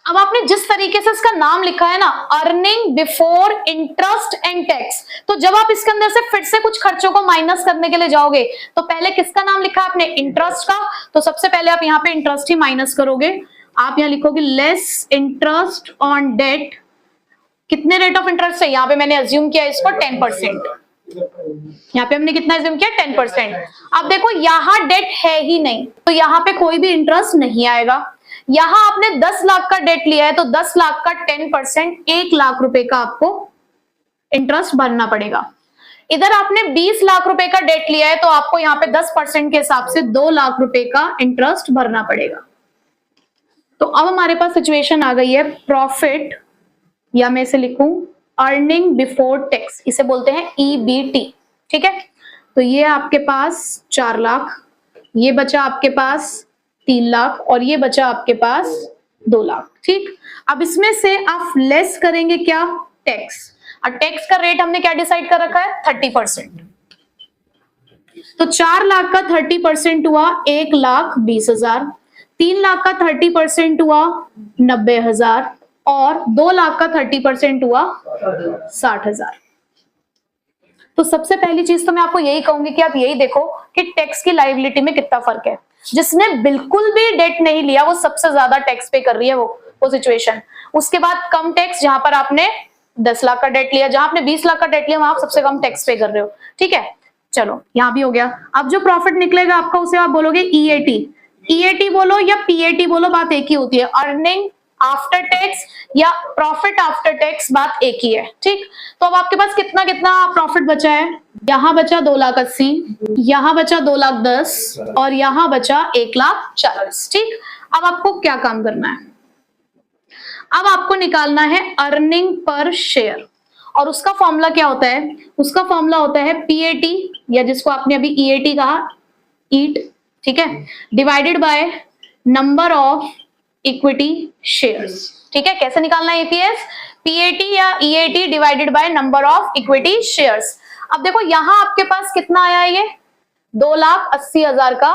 S1: अब आपने जिस तरीके से इसका नाम लिखा है ना, earning before interest and tax, तो जब आप इसके अंदर से फिर से कुछ खर्चों को माइनस करने के लिए जाओगे तो पहले किसका नाम लिखा है आपने? इंटरेस्ट का। तो सबसे पहले आप यहाँ पे इंटरेस्ट ही माइनस करोगे। आप यहाँ लिखोगे लेस इंटरेस्ट ऑन डेट। कितने रेट ऑफ इंटरेस्ट है? यहाँ पे मैंने अज्यूम किया इसको 10%। यहाँ पे हमने कितना अज्यूम किया? 10%। अब देखो यहाँ डेट है ही नहीं तो यहाँ पे कोई भी इंटरेस्ट नहीं आएगा। यहां आपने 10 लाख का डेट लिया है तो 10 लाख का 10% 1 लाख रुपए का आपको इंटरेस्ट भरना पड़ेगा। इधर आपने 20 लाख रुपए का डेट लिया है तो आपको यहाँ पे 10% के हिसाब से 2 लाख रुपए का इंटरेस्ट भरना पड़ेगा। तो अब हमारे पास सिचुएशन आ गई है प्रॉफिट, या मैं इसे लिखूं अर्निंग बिफोर टैक्स, इसे बोलते हैं ईबीटी, ठीक है। तो ये आपके पास 4 लाख, ये बचा आपके पास 3 लाख और ये बचा आपके पास 2 लाख, ठीक। अब इसमें से आप लेस करेंगे क्या? टैक्स। और टैक्स का रेट हमने क्या डिसाइड कर रखा है? 30%। तो 4 लाख का 30% हुआ 1,20,000, 3 लाख का 30% हुआ 90,000 और 2 लाख का 30% हुआ 60,000। तो सबसे पहली चीज तो मैं आपको यही कहूंगी कि आप यही देखो कि टैक्स की लायबिलिटी में कितना फर्क है। जिसने बिल्कुल भी डेट नहीं लिया वो सबसे ज्यादा टैक्स पे कर रही है वो सिचुएशन। उसके बाद कम टैक्स, जहां पर आपने 10 लाख का डेट लिया, जहां आपने 20 लाख का डेट लिया वहां आप सबसे कम टैक्स पे कर रहे हो, ठीक है। चलो यहां भी हो गया। अब जो प्रॉफिट निकलेगा आपका उसे आप बोलोगे ईएटी। ईएटी बोलो या पीएटी बोलो, बात एक ही होती है। अर्निंग आफ्टर टैक्स या प्रॉफिट आफ्टर टैक्स, बात एक ही है, ठीक। तो अब आपके पास कितना कितना प्रॉफिट बचा है? यहां बचा 2,80,000, यहां बचा 2,10,000 और यहां बचा 1,40,000, ठीक। अब आपको क्या काम करना है? अब आपको निकालना है अर्निंग पर शेयर और उसका फॉर्मूला क्या होता है? उसका फॉर्मूला होता है पीएटी, या जिसको आपने अभी ईएटी कहा, ईट, ठीक है, divided by number of equity shares, ठीक है। कैसे निकालना है ईपीएस? पीएटी या EAT divided by number of equity shares. अब देखो यहां आपके पास कितना आया है? ये 2,80,000 का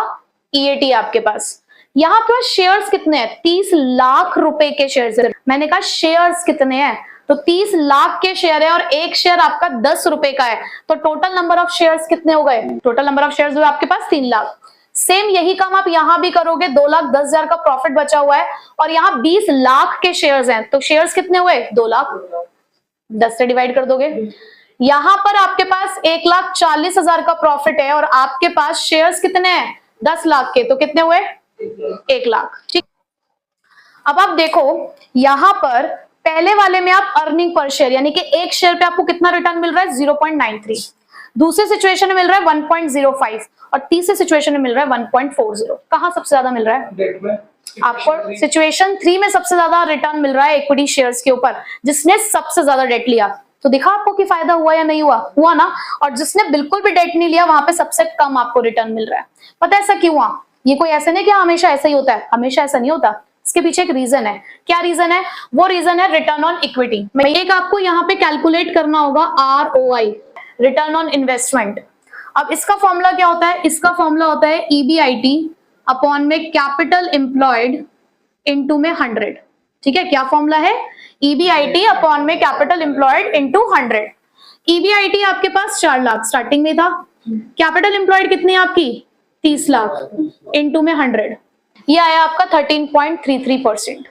S1: ईएटी आपके पास। यहां आपके पास शेयर्स कितने हैं? 30 लाख रुपए के शेयर्स है। मैंने कहा शेयर्स कितने हैं, तो 30 लाख के शेयर है और एक शेयर आपका 10 रुपए का है, तो टोटल नंबर ऑफ शेयर्स कितने हो गए? टोटल नंबर ऑफ शेयर्स हुए आपके पास 3 लाख। सेम यही काम आप यहां भी करोगे। 2,10,000 का प्रॉफिट बचा हुआ है और यहां 20 लाख के शेयर्स हैं, तो शेयर्स कितने हुए? 2 लाख। 10 से डिवाइड कर दोगे। यहां पर आपके पास 1,40,000 का प्रॉफिट है और आपके पास शेयर्स कितने हैं? 10 लाख के, तो कितने हुए? 1 लाख, ठीक। अब आप देखो यहां पर पहले वाले में आप अर्निंग पर शेयर यानी कि एक शेयर पे आपको कितना रिटर्न मिल रहा है? 0.93। दूसरे सिचुएशन में मिल रहा है 1.05 और तीसरे सिचुएशन में मिल रहा है 1.40। कहां सबसे ज्यादा मिल रहा है? आपको सिचुएशन 3 में सबसे ज्यादा रिटर्न मिल रहा है इक्विटी शेयर्स के ऊपर, जिसने सबसे ज्यादा डेट लिया। तो दिखा आपको कि फायदा हुआ या नहीं हुआ? हुआ ना। और जिसने बिल्कुल भी डेट नहीं लिया वहां पे सबसे कम आपको रिटर्न मिल रहा है। पता है ऐसा क्यों हुआ? ये कोई ऐसे नहीं कि हमेशा ऐसा ही होता है, हमेशा ऐसा नहीं होता। इसके पीछे एक रीजन है। क्या रीजन है? वो रीजन है रिटर्न ऑन इक्विटी। एक आपको यहाँ पे कैलकुलेट करना होगा ROI, रिटर्न ऑन इन्वेस्टमेंट। अब इसका फॉर्मूला क्या होता है? इसका फॉर्मूला होता है EBIT अपॉन में कैपिटल एम्प्लॉयड इनटू में 100, ठीक है। क्या फॉर्मूला है? EBIT अपॉन में कैपिटल एम्प्लॉयड इनटू 100। EBIT आपके पास 4 लाख स्टार्टिंग में था, कैपिटल एम्प्लॉयड कितनी है आपकी? 30 लाख इनटू में 100, ये आया आपका 13.33%।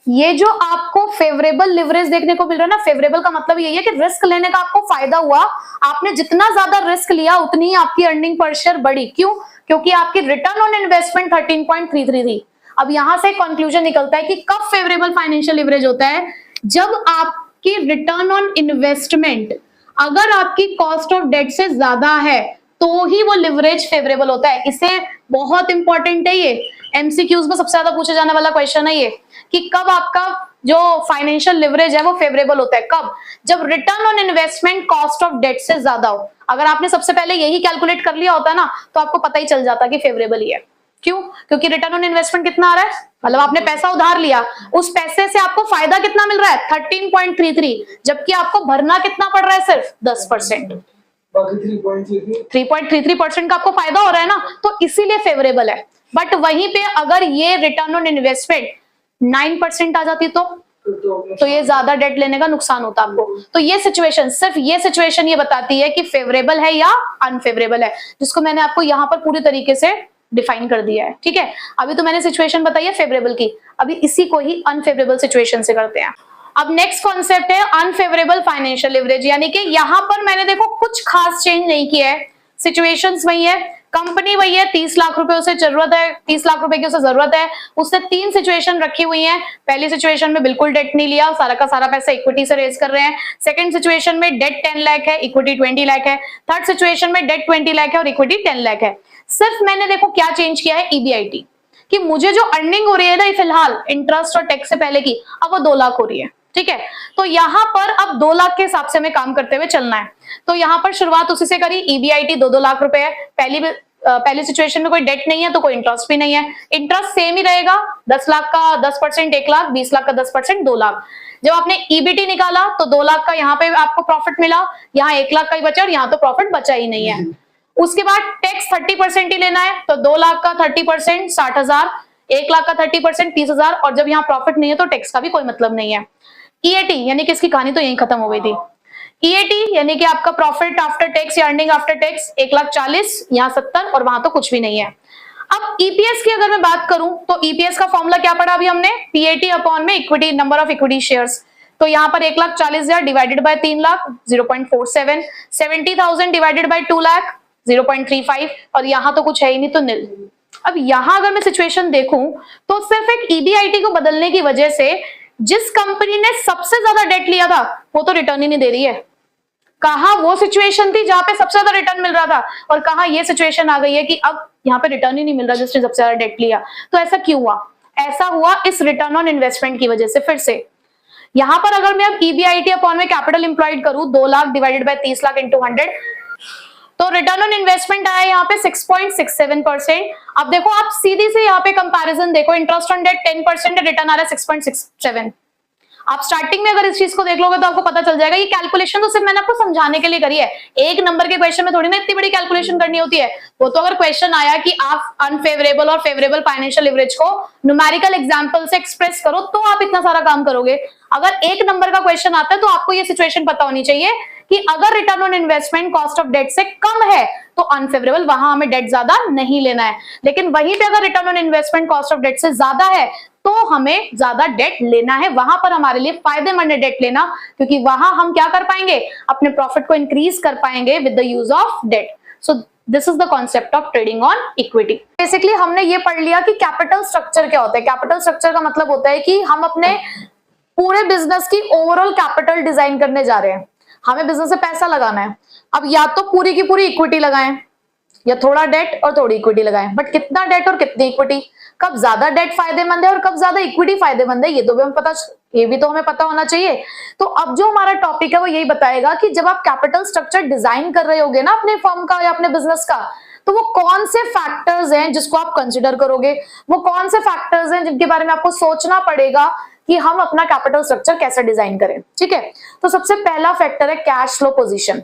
S1: ये जो आपको फेवरेबल लिवरेज देखने को मिल रहा है ना, फेवरेबल का मतलब यही है कि रिस्क लेने का आपको फायदा हुआ, आपने जितना ज्यादा रिस्क लिया उतनी ही आपकी अर्निंग पर शेयर बढ़ी। क्यों? क्योंकि आपकी रिटर्न ऑन इन्वेस्टमेंट 13.33 थी। अब यहां से कंक्लूजन निकलता है कि कब फेवरेबल फाइनेंशियल लिवरेज होता है, जब आपकी रिटर्न ऑन इन्वेस्टमेंट अगर आपकी कॉस्ट ऑफ डेट से ज्यादा है तो ही वो लिवरेज फेवरेबल होता है। इसे बहुत इंपॉर्टेंट है, ये एमसीक्यूज में सबसे ज्यादा पूछे जाने वाला क्वेश्चन है ये, कि कब आपका जो फाइनेंशियल लिवरेज है वो फेवरेबल होता है। कब? जब return on investment cost of debt से ज्यादा हो। अगर आपने सबसे पहले यही कैलकुलेट कर लिया होता ना तो आपको पता ही चल जाता कि फेवरेबल ही है। क्यों? क्योंकि रिटर्न ऑन इन्वेस्टमेंट कितना आ रहा है, मतलब आपने पैसा उधार लिया, उस पैसे से आपको फायदा कितना मिल रहा है, 13.33, जबकि आपको भरना कितना पड़ रहा है, सिर्फ 10%। 3.33% का आपको फायदा हो रहा है ना, तो इसीलिए फेवरेबल है। बट वहीं पे अगर ये रिटर्न ऑन इन्वेस्टमेंट 9% आ जाती तो ये ज्यादा डेट लेने का नुकसान होता आपको। तो ये सिचुएशन, सिर्फ ये सिचुएशन ये बताती है कि फेवरेबल है या अनफेवरेबल है, जिसको मैंने आपको यहाँ पर पूरी तरीके से डिफाइन कर दिया है। ठीक है, अभी तो मैंने सिचुएशन बताई है फेवरेबल की, अभी इसी को ही अनफेवरेबल सिचुएशन से करते हैं। अब नेक्स्ट कॉन्सेप्ट है अनफेवरेबल फाइनेंशियल लिवरेज, यानी कि यहां पर मैंने देखो कुछ खास चेंज नहीं किया है, सिचुएशंस वही है, कंपनी वही है, 30 लाख रुपए उसे जरूरत है, 30 लाख रुपए की उसे जरूरत है, उसने 3 सिचुएशन रखी हुई हैं। पहली सिचुएशन में बिल्कुल डेट नहीं लिया, सारा का सारा पैसा इक्विटी से रेज कर रहे हैं। सेकंड सिचुएशन में डेट 10 लाख है, इक्विटी 20 लाख है। थर्ड सिचुएशन में डेट 20 लाख है और इक्विटी 10 लाख है। सिर्फ मैंने देखो क्या चेंज किया है, ईबीआईटी, कि मुझे जो अर्निंग हो रही है ना फिलहाल इंटरेस्ट और टैक्स से पहले की, अब वो 2 लाख हो रही है। ठीक है, तो यहां पर अब 2 लाख के हिसाब से हमें काम करते हुए चलना है। तो यहां पर शुरुआत उसी से करी, ईबीआईटी 2-2 लाख रुपए है। पहली सिचुएशन में कोई डेट नहीं है तो कोई इंटरेस्ट भी नहीं है, इंटरेस्ट सेम ही रहेगा, 10 लाख का 10% 1 लाख, 20 लाख का 10% 2 लाख। जब आपने ईबीटी निकाला तो 2 लाख का यहाँ पे आपको प्रॉफिट मिला, यहाँ 1 लाख का ही बचा और यहाँ तो प्रॉफिट बचा ही नहीं है। उसके बाद टैक्स 30% ही लेना है, तो 2 लाख का 30% 60,000, 1 लाख का 30% 30,000, और जब यहाँ प्रॉफिट नहीं है तो टैक्स का भी कोई मतलब नहीं है। ईएटी यानी कि इसकी कहानी तो यहीं खत्म हो गई थी। ईएटी यानी कि आपका प्रॉफिट आफ्टर टैक्स या अर्निंग आफ्टर टैक्स 1,40,000, यहाँ 70 और वहां तो कुछ भी नहीं है। अब ईपीएस की अगर मैं बात करूं तो ईपीएस का फॉर्मूला क्या पढ़ा अभी हमने, पीएटी अपॉन में equity, number of equity shares. तो यहाँ पर 1,40,000 divided by 3 lakh 0.47, 70,000 divided by 2 lakh 0.35, और यहाँ तो कुछ है ही नहीं तो निल। अब यहाँ अगर मैं सिचुएशन देखूं तो सिर्फ एक ईबीआईटी को बदलने की वजह से जिस कंपनी ने सबसे ज्यादा डेट लिया था वो तो रिटर्न ही नहीं दे रही है। कहा वो सिचुएशन थी जहां पे सबसे ज्यादा रिटर्न मिल रहा था, और कहा ये सिचुएशन आ गई है कि अब यहाँ पे रिटर्न ही नहीं मिल रहा जिसने सबसे ज्यादा डेट लिया। तो ऐसा क्यों हुआ? ऐसा हुआ इस रिटर्न ऑन इन्वेस्टमेंट की वजह से। फिर से यहां पर अगर मैं अब ईबीआईटी अपॉन में कैपिटल एम्प्लॉयड करूं 2 lakh divided by 30 lakh into 100, तो रिटर्न ऑन इन्वेस्टमेंट आया यहाँ पे 6.67%। अब देखो आप सीधी से यहाँ पे कंपैरिजन देखो, इंटरेस्ट ऑन डेट 10% है, रिटर्न आ रहा है 6.67। आप स्टार्टिंग में अगर इस चीज को देख लोगे तो आपको पता चल जाएगा। ये कैलकुलेशन तो सिर्फ मैंने आपको समझाने के लिए करी है, एक नंबर के क्वेश्चन में थोड़ी ना इतनी बड़ी कैलकुलेशन करनी होती है। वो तो अगर क्वेश्चन आया कि आप अनफेवरेबल और फेवरेबल फाइनेंशियल लिवरेज को न्यूमेरिकल एग्जांपल से एक्सप्रेस करो तो आप इतना सारा काम करोगे। अगर एक नंबर का क्वेश्चन आता है तो आपको ये सिचुएशन पता होनी चाहिए कि अगर return on investment cost of debt से कम है तो अनफेवरेबल, वहां हमें डेट ज्यादा नहीं लेना है। लेकिन वहीं पे अगर return on investment cost of debt से ज्यादा है तो हमें ज्यादा डेट लेना है, वहां पर हमारे लिए फायदेमंद है डेट लेना, क्योंकि वहां हम क्या कर पाएंगे, अपने प्रॉफिट को इंक्रीज कर पाएंगे with the use of debt. So this is the concept of trading on equity. Basically हमने ये पढ़ लिया कि कैपिटल स्ट्रक्चर क्या होता है। कैपिटल स्ट्रक्चर का मतलब होता है कि हम अपने पूरे बिजनेस की ओवरऑल कैपिटल डिजाइन करने जा रहे हैं, हमें बिजनेस में पैसा लगाना है। अब या तो पूरी की पूरी इक्विटी लगाएं या थोड़ा डेट और थोड़ी इक्विटी लगाएं, बट कितना डेट और कितनी इक्विटी, कब ज्यादा डेट फायदेमंद है और कब ज्यादा इक्विटी फायदेमंद है, ये भी तो हमें पता होना चाहिए। तो अब जो हमारा टॉपिक है वो यही बताएगा कि जब आप कैपिटल स्ट्रक्चर डिजाइन कर रहे होगे ना अपने फर्म का या अपने बिजनेस का, तो वो कौन से फैक्टर्स हैं जिसको आप कंसिडर करोगे, वो कौन से फैक्टर्स हैं जिनके बारे में आपको सोचना पड़ेगा कि हम अपना कैपिटल स्ट्रक्चर कैसे डिजाइन करें। ठीक है, तो सबसे पहला फैक्टर है कैश फ्लो पोजीशन।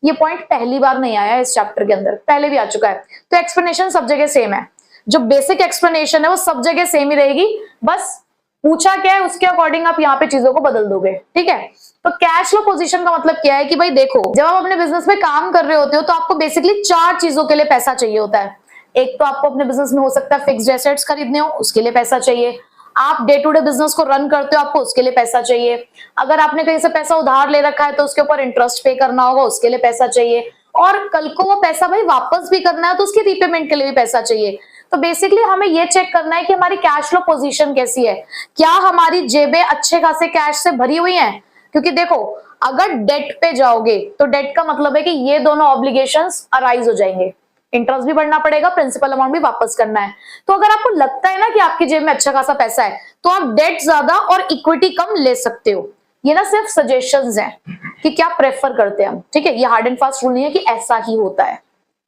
S1: ये पॉइंट पहली बार नहीं आया इस चैप्टर के अंदर, पहले भी आ चुका है। तो एक्सप्लेनेशन सब जगह सेम है, जो बेसिक एक्सप्लेनेशन है वो सब जगह सेम ही रहेगी, बस पूछा क्या है उसके अकॉर्डिंग आप यहाँ पे चीजों को बदल दोगे। ठीक है, तो कैश फ्लो पोजीशन का मतलब क्या है कि भाई देखो, जब आप अपने बिजनेस में काम कर रहे होते हो तो आपको बेसिकली 4 चीजों के लिए पैसा चाहिए होता है। एक तो आपको अपने बिजनेस में हो सकता है फिक्स्ड एसेट्स खरीदने हो, उसके लिए पैसा चाहिए। आप डे टू डे बिजनेस को रन करते हो, आपको उसके लिए पैसा चाहिए। अगर आपने कहीं से पैसा उधार ले रखा है तो उसके ऊपर इंटरेस्ट पे करना होगा, उसके लिए पैसा चाहिए। और कल को वो पैसा भाई वापस भी करना है तो उसकी रीपेमेंट के लिए भी पैसा चाहिए। तो बेसिकली हमें ये चेक करना है कि हमारी कैश फ्लो पोजीशन कैसी है, क्या हमारी जेबें अच्छे खासे कैश से भरी हुई हैं। क्योंकि देखो, अगर डेट पे जाओगे तो डेट का मतलब है कि ये दोनों ऑब्लिगेशंस अराइज हो जाएंगे, इंटरेस्ट भी भरना पड़ेगा, प्रिंसिपल अमाउंट भी वापस करना है। तो अगर आपको लगता है ना कि आपकी जेब में अच्छा खासा पैसा है तो आप डेट ज्यादा और इक्विटी कम ले सकते हो। ये ना सिर्फ सजेशंस हैं कि क्या प्रेफर करते हैं हम, ठीक है। ये हार्ड एंड फास्ट रूल नहीं है कि ऐसा ही होता है,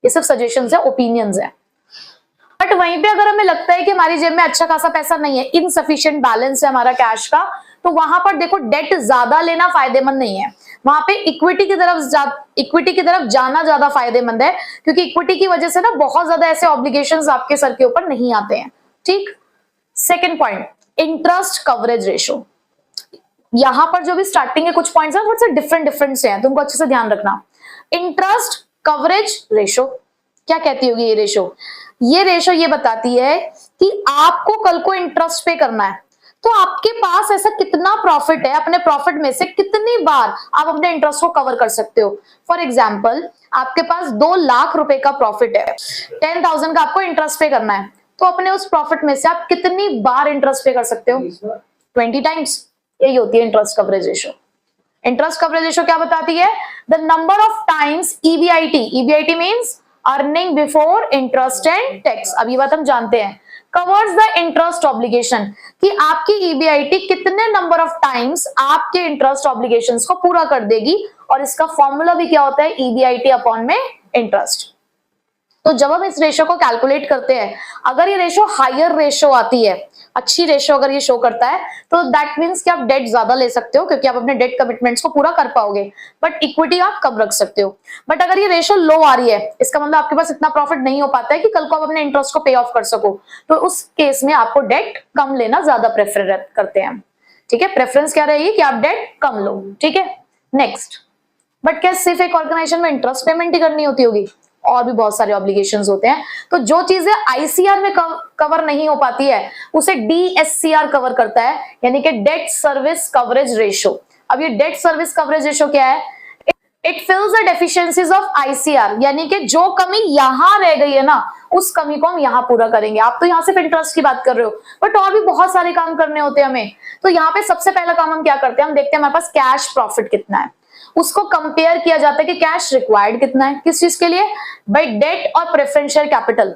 S1: ये सिर्फ सजेशंस है, ओपिनियंस है। बट वहीं पे अगर हमें लगता है कि हमारी जेब में अच्छा खासा पैसा नहीं है, इनसफिशिएंट बैलेंस है हमारा कैश का, तो वहां पर देखो डेट ज्यादा लेना फायदेमंद नहीं है, वहां पे इक्विटी की तरफ जाना ज्यादा फायदेमंद है। क्योंकि इक्विटी की वजह से ना बहुत ज्यादा ऐसे ऑब्लिगेशंस आपके सर के ऊपर नहीं आते हैं, ठीक। Second point, interest coverage ratio. यहां पर जो भी स्टार्टिंग के कुछ पॉइंट्स हैं थोड़े से डिफरेंट से हैं, तुमको अच्छे से ध्यान रखना। इंटरेस्ट कवरेज रेशो क्या कहती होगी ये रेशो? ये रेशो ये बताती है कि आपको कल को इंटरेस्ट पे करना है तो आपके पास ऐसा कितना प्रॉफिट है, अपने प्रॉफिट में से कितनी बार आप अपने इंटरेस्ट को कवर कर सकते हो। फॉर एग्जाम्पल, आपके पास 2 लाख रुपए का प्रॉफिट है, 10,000 का आपको इंटरेस्ट पे करना है, तो अपने उस प्रॉफिट में से आप कितनी बार इंटरेस्ट पे कर सकते हो? 20 टाइम्स। यही होती है interest coverage ratio. Interest coverage ratio क्या बताती है? The number of times EBIT, EBIT means earning before interest and tax, अब ये बात हम जानते हैं, कवर्स द इंटरेस्ट ऑब्लिगेशन, कि आपकी ईबीआईटी कितने नंबर ऑफ टाइम्स आपके इंटरेस्ट ऑब्लिगेशंस को पूरा कर देगी। और इसका फॉर्मूला भी क्या होता है? ईबीआईटी अपॉन में इंटरेस्ट। तो जब हम इस रेशो को कैलकुलेट करते हैं, अगर ये रेशो हायर रेशो आती है, अच्छी रेशो अगर ये शो करता है, तो दैट मींस कि आप डेट ज्यादा ले सकते हो क्योंकि आप अपने डेट कमिटमेंट्स को पूरा कर पाओगे, बट इक्विटी आप कम रख सकते हो। बट अगर ये रेशो लो आ रही है, इसका मतलब आपके पास इतना प्रॉफिट नहीं हो पाता है कि कल को आप अपने इंटरेस्ट को पे ऑफ कर सको, तो उस केस में आपको डेट कम लेना ज्यादा प्रेफर करते हैं, ठीक है। प्रेफरेंस क्या रहेगी कि आप डेट कम लो, ठीक है। नेक्स्ट, बट क्या सिर्फ एक ऑर्गेनाइजेशन में इंटरेस्ट पेमेंट ही करनी होती होगी? और भी बहुत सारे ऑब्लिगेशंस होते हैं। तो जो चीजें आईसीआर में कवर नहीं हो पाती है उसे डीएससीआर कवर करता है, यानी कि डेट सर्विस कवरेज रेशो। अब ये डेट सर्विस कवरेज रेशो क्या है? It फिल्स the deficiencies of ICR, यानी कि जो कमी यहां रह गई है ना, उस कमी को हम यहां पूरा करेंगे। आप तो यहां सिर्फ इंटरेस्ट की बात कर रहे हो, बट और भी बहुत सारे काम करने होते हैं हमें। तो यहाँ पे सबसे पहला काम हम क्या करते हैं? हम देखते हैं हमारे पास कैश प्रॉफिट कितना है, उसको कंपेयर किया जाता है कि कैश रिक्वायर्ड कितना है, किस चीज के लिए? भाई डेट और प्रेफरेंस शेयर कैपिटल।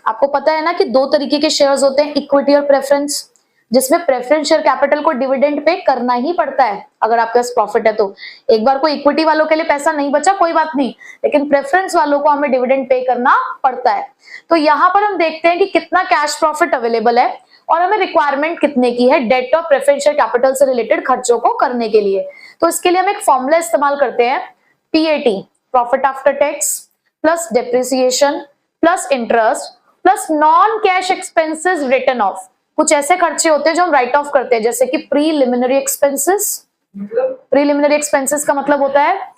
S1: आपको पता है ना कि 2 तरीके के शेयर्स होते हैं, इक्विटी और प्रेफरेंस, जिसमें प्रेफरेंस शेयर कैपिटल को डिविडेंड पे करना ही पड़ता है अगर आपके पास प्रॉफिट है तो। एक बार को इक्विटी वालों के लिए पैसा नहीं बचा कोई बात नहीं, लेकिन प्रेफरेंस वालों को हमें डिविडेंड पे करना पड़ता है। तो यहाँ पर हम देखते हैं कि कितना कैश प्रॉफिट अवेलेबल है और हमें रिक्वायरमेंट कितने की है डेट और प्रेफरेंस शेयर कैपिटल से रिलेटेड खर्चों को करने के लिए। तो इसके लिए हम एक फॉर्मूला इस्तेमाल करते हैं, PAT, profit after tax plus depreciation plus interest plus non cash expenses written off. कुछ ऐसे खर्चे होते हैं जो हम राइट ऑफ करते हैं, जैसे कि प्रीलिमिनरी एक्सपेंसेस। प्रीलिमिनरी एक्सपेंसेस का मतलब होता है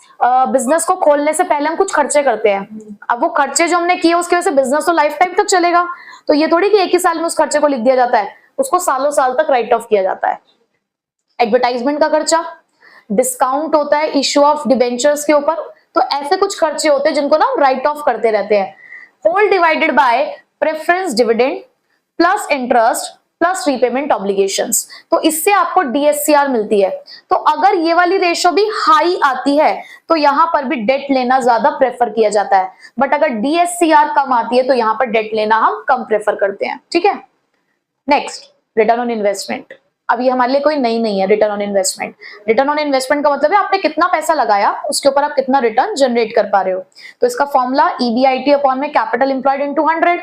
S1: बिजनेस को खोलने से पहले हम कुछ खर्चे करते हैं। अब वो खर्चे जो हमने किए उसकी वजह से बिजनेस तो लाइफ टाइम तक चलेगा, तो ये थोड़ी कि एक ही साल में उस खर्चे को लिख दिया जाता है, उसको सालों साल तक राइट ऑफ किया जाता है। एडवर्टाइजमेंट का खर्चा, डिस्काउंट होता है इश्यू ऑफ डिबेंचर्स के ऊपर, तो ऐसे कुछ खर्चे होते हैं जिनको ना हम राइट ऑफ करते रहते हैं। Whole divided by preference dividend plus interest plus repayment obligations, तो इससे आपको डीएससीआर मिलती है। तो अगर ये वाली रेशो भी हाई आती है तो यहां पर भी डेट लेना ज्यादा प्रेफर किया जाता है, बट अगर डीएससीआर कम आती है तो यहां पर डेट लेना हम कम प्रेफर करते हैं, ठीक है। Next, return on investment. अब ये हमारे लिए कोई नई नहीं है return on investment. Return on investment का मतलब है आपने कितना पैसा लगाया उसके ऊपर आप कितना रिटर्न जनरेट कर पा रहे हो। तो इसका फॉर्मूला ईबीआईटी अपॉन में कैपिटल एम्प्लॉयड इनटू 100।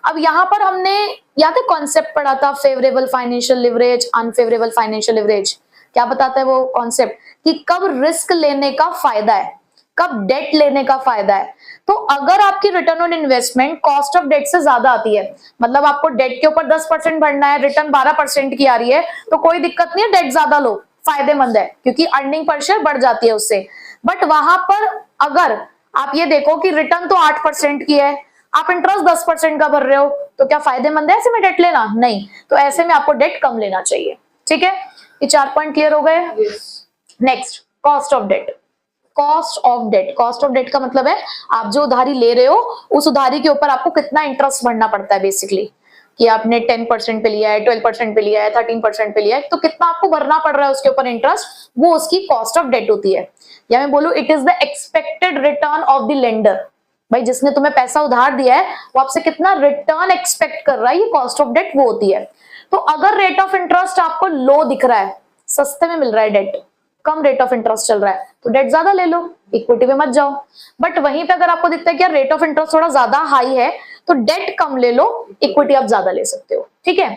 S1: अब यहाँ पर हमने याद है कॉन्सेप्ट पढ़ा था, favourable financial leverage, unfavourable financial leverage. क्या बताता है वो कॉन्सेप्ट? कि कब रिस्क लेने का फायदा है, कब डेट लेने का फायदा है। तो अगर आपकी return on investment cost of debt से ज्यादा आती है, मतलब आपको डेट के ऊपर 10% भरना है, रिटर्न 12% की आ रही है, तो कोई दिक्कत नहीं है, डेट ज्यादा लो, फायदेमंद है क्योंकि अर्निंग पर शेयर बढ़ जाती है उससे। बट वहां पर अगर आप ये देखो कि रिटर्न तो 8% की है, आप इंटरेस्ट 10% का भर रहे हो, तो क्या फायदेमंद है ऐसे में डेट लेना? नहीं। तो ऐसे में आपको डेट कम लेना चाहिए। ठीक है, ये 4 पॉइंट क्लियर हो गए। Next, cost of debt. Cost of debt, cost of debt का मतलब है आप जो उधारी ले रहे हो उस उधारी के ऊपर आपको कितना इंटरेस्ट भरना पड़ता है बेसिकली, कि आपने 10% पे लिया है, 12% पे लिया है, 13% पे लिया है, तो कितना आपको भरना पड़ रहा है उसके ऊपर इंटरेस्ट, वो उसकी कॉस्ट ऑफ डेट होती है। या मैं बोलूं it is the expected return of the lender. भाई जिसने तुम्हें पैसा उधार दिया है वो आपसे कितना रिटर्न एक्सपेक्ट कर रहा है, ये कॉस्ट ऑफ डेट वो होती है। तो अगर रेट ऑफ इंटरेस्ट आपको लो दिख रहा है, सस्ते में मिल रहा है डेट, कम रेट ऑफ इंटरेस्ट चल रहा है, तो डेट ज्यादा ले लो, इक्विटी में मत जाओ। बट वहीं पे अगर आपको दिखता है कि यार रेट ऑफ इंटरेस्ट थोड़ा ज्यादा हाई है, तो डेट कम ले लो, इक्विटी आप ज्यादा ले सकते हो। ठीक है,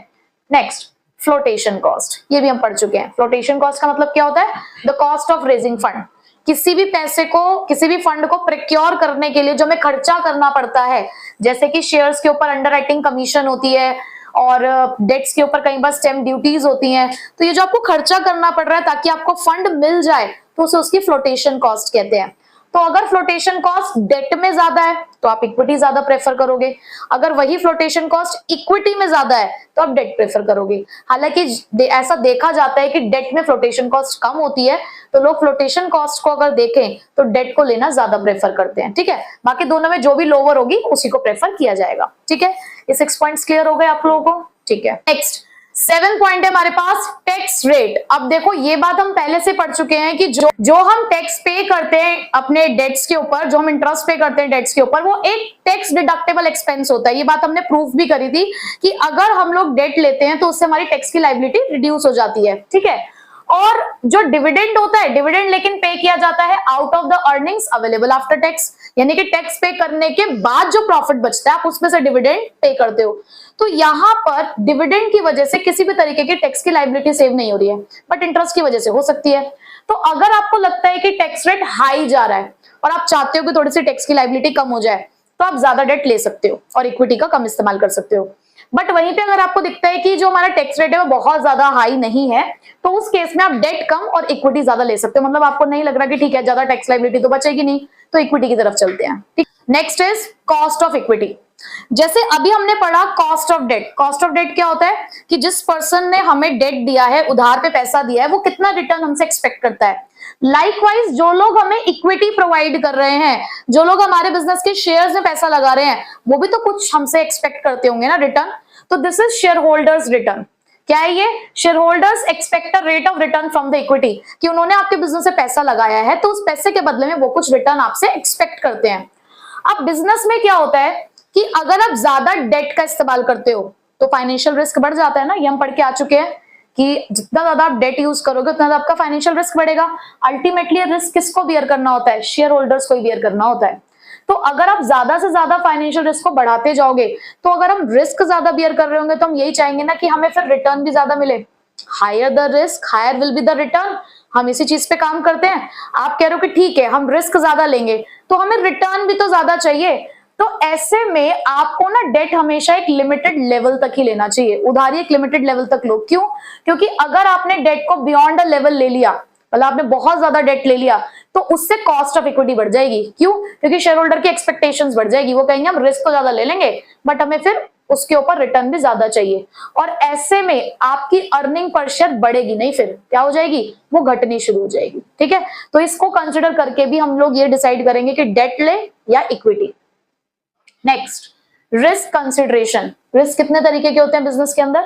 S1: नेक्स्ट, फ्लोटेशन कॉस्ट। ये भी हम पढ़ चुके हैं। फ्लोटेशन कॉस्ट का मतलब क्या होता है? The cost of raising fund. किसी भी पैसे को, किसी भी फंड को प्रिक्योर करने के लिए जो हमें खर्चा करना पड़ता है, जैसे कि शेयर्स के ऊपर अंडरराइटिंग कमीशन होती है और डेट्स के ऊपर कई बार स्टैम्प ड्यूटीज होती हैं, तो ये जो आपको खर्चा करना पड़ रहा है ताकि आपको फंड मिल जाए, तो उसे उसकी फ्लोटेशन कॉस्ट कहते हैं। तो अगर फ्लोटेशन कॉस्ट डेट में ज्यादा है तो आप इक्विटी ज्यादा प्रेफर करोगे, अगर वही फ्लोटेशन कॉस्ट इक्विटी में ज्यादा है तो आप डेट प्रेफर करोगे। हालांकि ऐसा देखा जाता है कि डेट में फ्लोटेशन कॉस्ट कम होती है, तो लोग फ्लोटेशन कॉस्ट को अगर देखें तो डेट को लेना ज्यादा प्रेफर करते हैं। ठीक है, बाकी दोनों में जो भी लोअर होगी उसी को प्रेफर किया जाएगा। ठीक है, ये 6 पॉइंट्स क्लियर हो गए आप लोगों को। ठीक है, नेक्स्ट 7 पॉइंट है हमारे पास, टैक्स रेट। अब देखो ये बात हम पहले से पढ़ चुके हैं कि जो हम टैक्स पे करते हैं अपने डेट्स के ऊपर, जो हम इंटरेस्ट पे करते हैं डेट्स के ऊपर, वो एक टैक्स डिडक्टेबल एक्सपेंस होता है। ये बात हमने प्रूफ भी करी थी कि अगर हम लोग डेट लेते हैं तो उससे हमारी टैक्स की लायबिलिटी रिड्यूस हो जाती है। ठीक है, और जो डिविडेंड होता है, डिविडेंड लेकिन पे किया जाता है out of the earnings available after tax, यानी कि टैक्स पे करने के बाद जो प्रॉफिट बचता है आप उसमें से डिविडेंड पे करते हो। तो यहां पर डिविडेंड की वजह से किसी भी तरीके की टैक्स की लायबिलिटी सेव नहीं हो रही है, बट इंटरेस्ट की वजह से हो सकती है। तो अगर आपको लगता है कि टैक्स रेट हाई जा रहा है और आप चाहते हो कि थोड़ी सी टैक्स की लायबिलिटी कम हो जाए, तो आप ज्यादा डेट ले सकते हो और इक्विटी का कम इस्तेमाल कर सकते हो। बट वहीं पे अगर आपको दिखता है कि जो हमारा टैक्स रेट है वो बहुत ज्यादा हाई नहीं है, तो उस केस में आप डेट कम और इक्विटी ज्यादा ले सकते हो। मतलब आपको नहीं लग रहा कि ठीक है ज्यादा टैक्स लायबिलिटी तो बचेगी नहीं, तो इक्विटी की तरफ चलते हैं। ठीक, next is cost of equity. जैसे अभी हमने पढ़ा cost of debt. Cost of debt क्या होता है कि जिस पर्सन ने हमें डेट दिया है, उधार पे पैसा दिया है, वो कितना रिटर्न हमसे एक्सपेक्ट करता है। लाइकवाइज जो लोग हमें इक्विटी प्रोवाइड कर रहे हैं, जो लोग हमारे बिजनेस के शेयर्स में पैसा लगा रहे हैं, वो भी तो कुछ हमसे एक्सपेक्ट करते होंगे ना रिटर्न। तो this is share holders return. क्या है ये? Share holders expect a rate of return from the equity, कि उन्होंने आपके बिजनेस से पैसा लगाया है तो उस पैसे के बदले में वो कुछ रिटर्न आपसे एक्सपेक्ट करते हैं। अब बिजनेस में क्या होता है कि अगर आप ज्यादा डेट का इस्तेमाल करते हो तो फाइनेंशियल रिस्क बढ़ जाता है ना। ये हम पढ़ के आ चुके हैं कि जितना ज्यादा आप डेट यूज करोगे उतना ज्यादा आपका फाइनेंशियल रिस्क बढ़ेगा। अल्टीमेटली रिस्क किसको बियर करना होता है? शेयर होल्डर्स को बियर करना होता है। तो अगर आप ज्यादा से ज्यादा फाइनेंशियल रिस्क को बढ़ाते जाओगे, तो अगर हम रिस्क ज्यादा बियर कर रहे होंगे तो हम यही चाहेंगे ना कि हमें फिर रिटर्न भी ज्यादा मिले। Higher the risk higher will be the return. हम इसी चीज पे काम करते हैं। आप कह रहे हो कि ठीक है हम रिस्क ज्यादा लेंगे तो हमें रिटर्न भी तो ज्यादा चाहिए। तो ऐसे में आपको ना डेट हमेशा एक लिमिटेड लेवल तक ही लेना चाहिए। उधारी एक लिमिटेड लेवल तक लो। क्यों? क्योंकि अगर आपने डेट को बियॉन्ड अ लेवल ले लिया, मतलब आपने बहुत ज्यादा डेट ले लिया, तो उससे कॉस्ट ऑफ इक्विटी बढ़ जाएगी। क्यों? क्योंकि शेयर होल्डर की एक्सपेक्टेशंस बढ़ जाएगी। वो कहेंगे हम रिस्क तो ज्यादा ले लेंगे बट हमें फिर उसके ऊपर रिटर्न भी ज्यादा चाहिए, और ऐसे में आपकी अर्निंग पर शेयर बढ़ेगी नहीं, फिर क्या हो जाएगी? वो घटनी शुरू हो जाएगी। ठीक है, तो इसको कंसिडर करके भी हम लोग ये डिसाइड करेंगे कि डेट ले या equity. Next, risk consideration. Risk कितने तरीके के होते हैं बिजनेस के अंदर?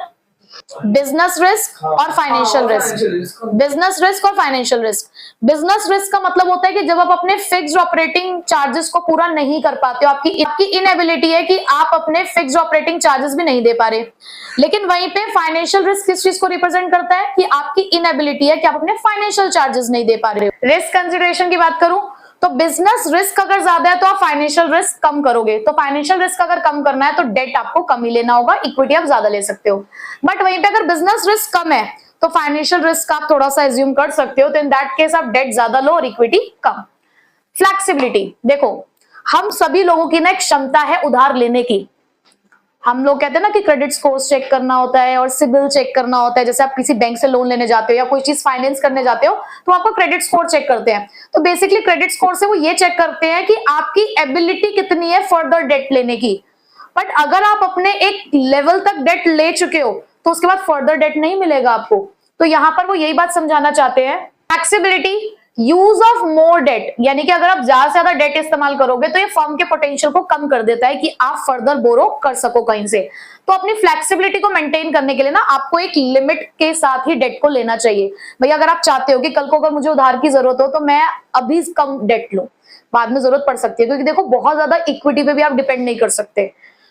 S1: बिजनेस रिस्क और फाइनेंशियल रिस्क। बिजनेस रिस्क और फाइनेंशियल रिस्क। बिजनेस रिस्क का मतलब होता है कि जब आप अपने फिक्स्ड ऑपरेटिंग चार्जेस को पूरा नहीं कर पाते हो, आपकी इनएबिलिटी है कि आप अपने फिक्स्ड ऑपरेटिंग चार्जेस भी नहीं दे पा रहे। लेकिन वहीं पे फाइनेंशियल रिस्क किस चीज को रिप्रेजेंट करता है कि आपकी इनएबिलिटी है कि आप अपने फाइनेंशियल चार्जेस नहीं दे पा रहे हो। रिस्क कंसिडरेशन की बात करूं तो बिजनेस रिस्क अगर ज्यादा है तो आप फाइनेंशियल रिस्क कम करोगे। तो फाइनेंशियल रिस्क अगर कम करना है तो डेट आपको कम ही लेना होगा, इक्विटी आप ज्यादा ले सकते हो। बट वहीं पे अगर बिजनेस रिस्क कम है तो फाइनेंशियल रिस्क आप थोड़ा सा एज्यूम कर सकते हो। तो इन दैट केस आप डेट ज्यादा लो और इक्विटी कम। फ्लेक्सिबिलिटी, देखो हम सभी लोगों की ना एक क्षमता है उधार लेने की। हम लोग कहते हैं ना कि क्रेडिट स्कोर चेक करना होता है और सिबिल चेक करना होता है। जैसे आप किसी बैंक से लोन लेने जाते हो या कोई चीज फाइनेंस करने जाते हो तो आपका क्रेडिट स्कोर चेक करते हैं। तो बेसिकली क्रेडिट स्कोर से वो ये चेक करते हैं कि आपकी एबिलिटी कितनी है फर्दर डेट लेने की। बट अगर आप अपने एक लेवल तक डेट ले चुके हो तो उसके बाद फर्दर डेट नहीं मिलेगा आपको। तो यहां पर वो यही बात समझाना चाहते हैं, flexibility, use of more debt, यानी कि अगर आप ज्यादा से ज्यादा डेट इस्तेमाल करोगे तो ये फर्म के पोटेंशियल को कम कर देता है कि आप फर्दर बोरो कर सको कहीं से। तो अपनी फ्लेक्सिबिलिटी को मेंटेन करने के लिए ना आपको एक लिमिट के साथ ही डेट को लेना चाहिए। भैया अगर आप चाहते हो कि कल को अगर मुझे उधार की जरूरत हो तो मैं अभी कम डेट लूं, बाद में जरूरत पड़ सकती है, क्योंकि देखो बहुत ज्यादा इक्विटी पे भी आप डिपेंड नहीं कर सकते,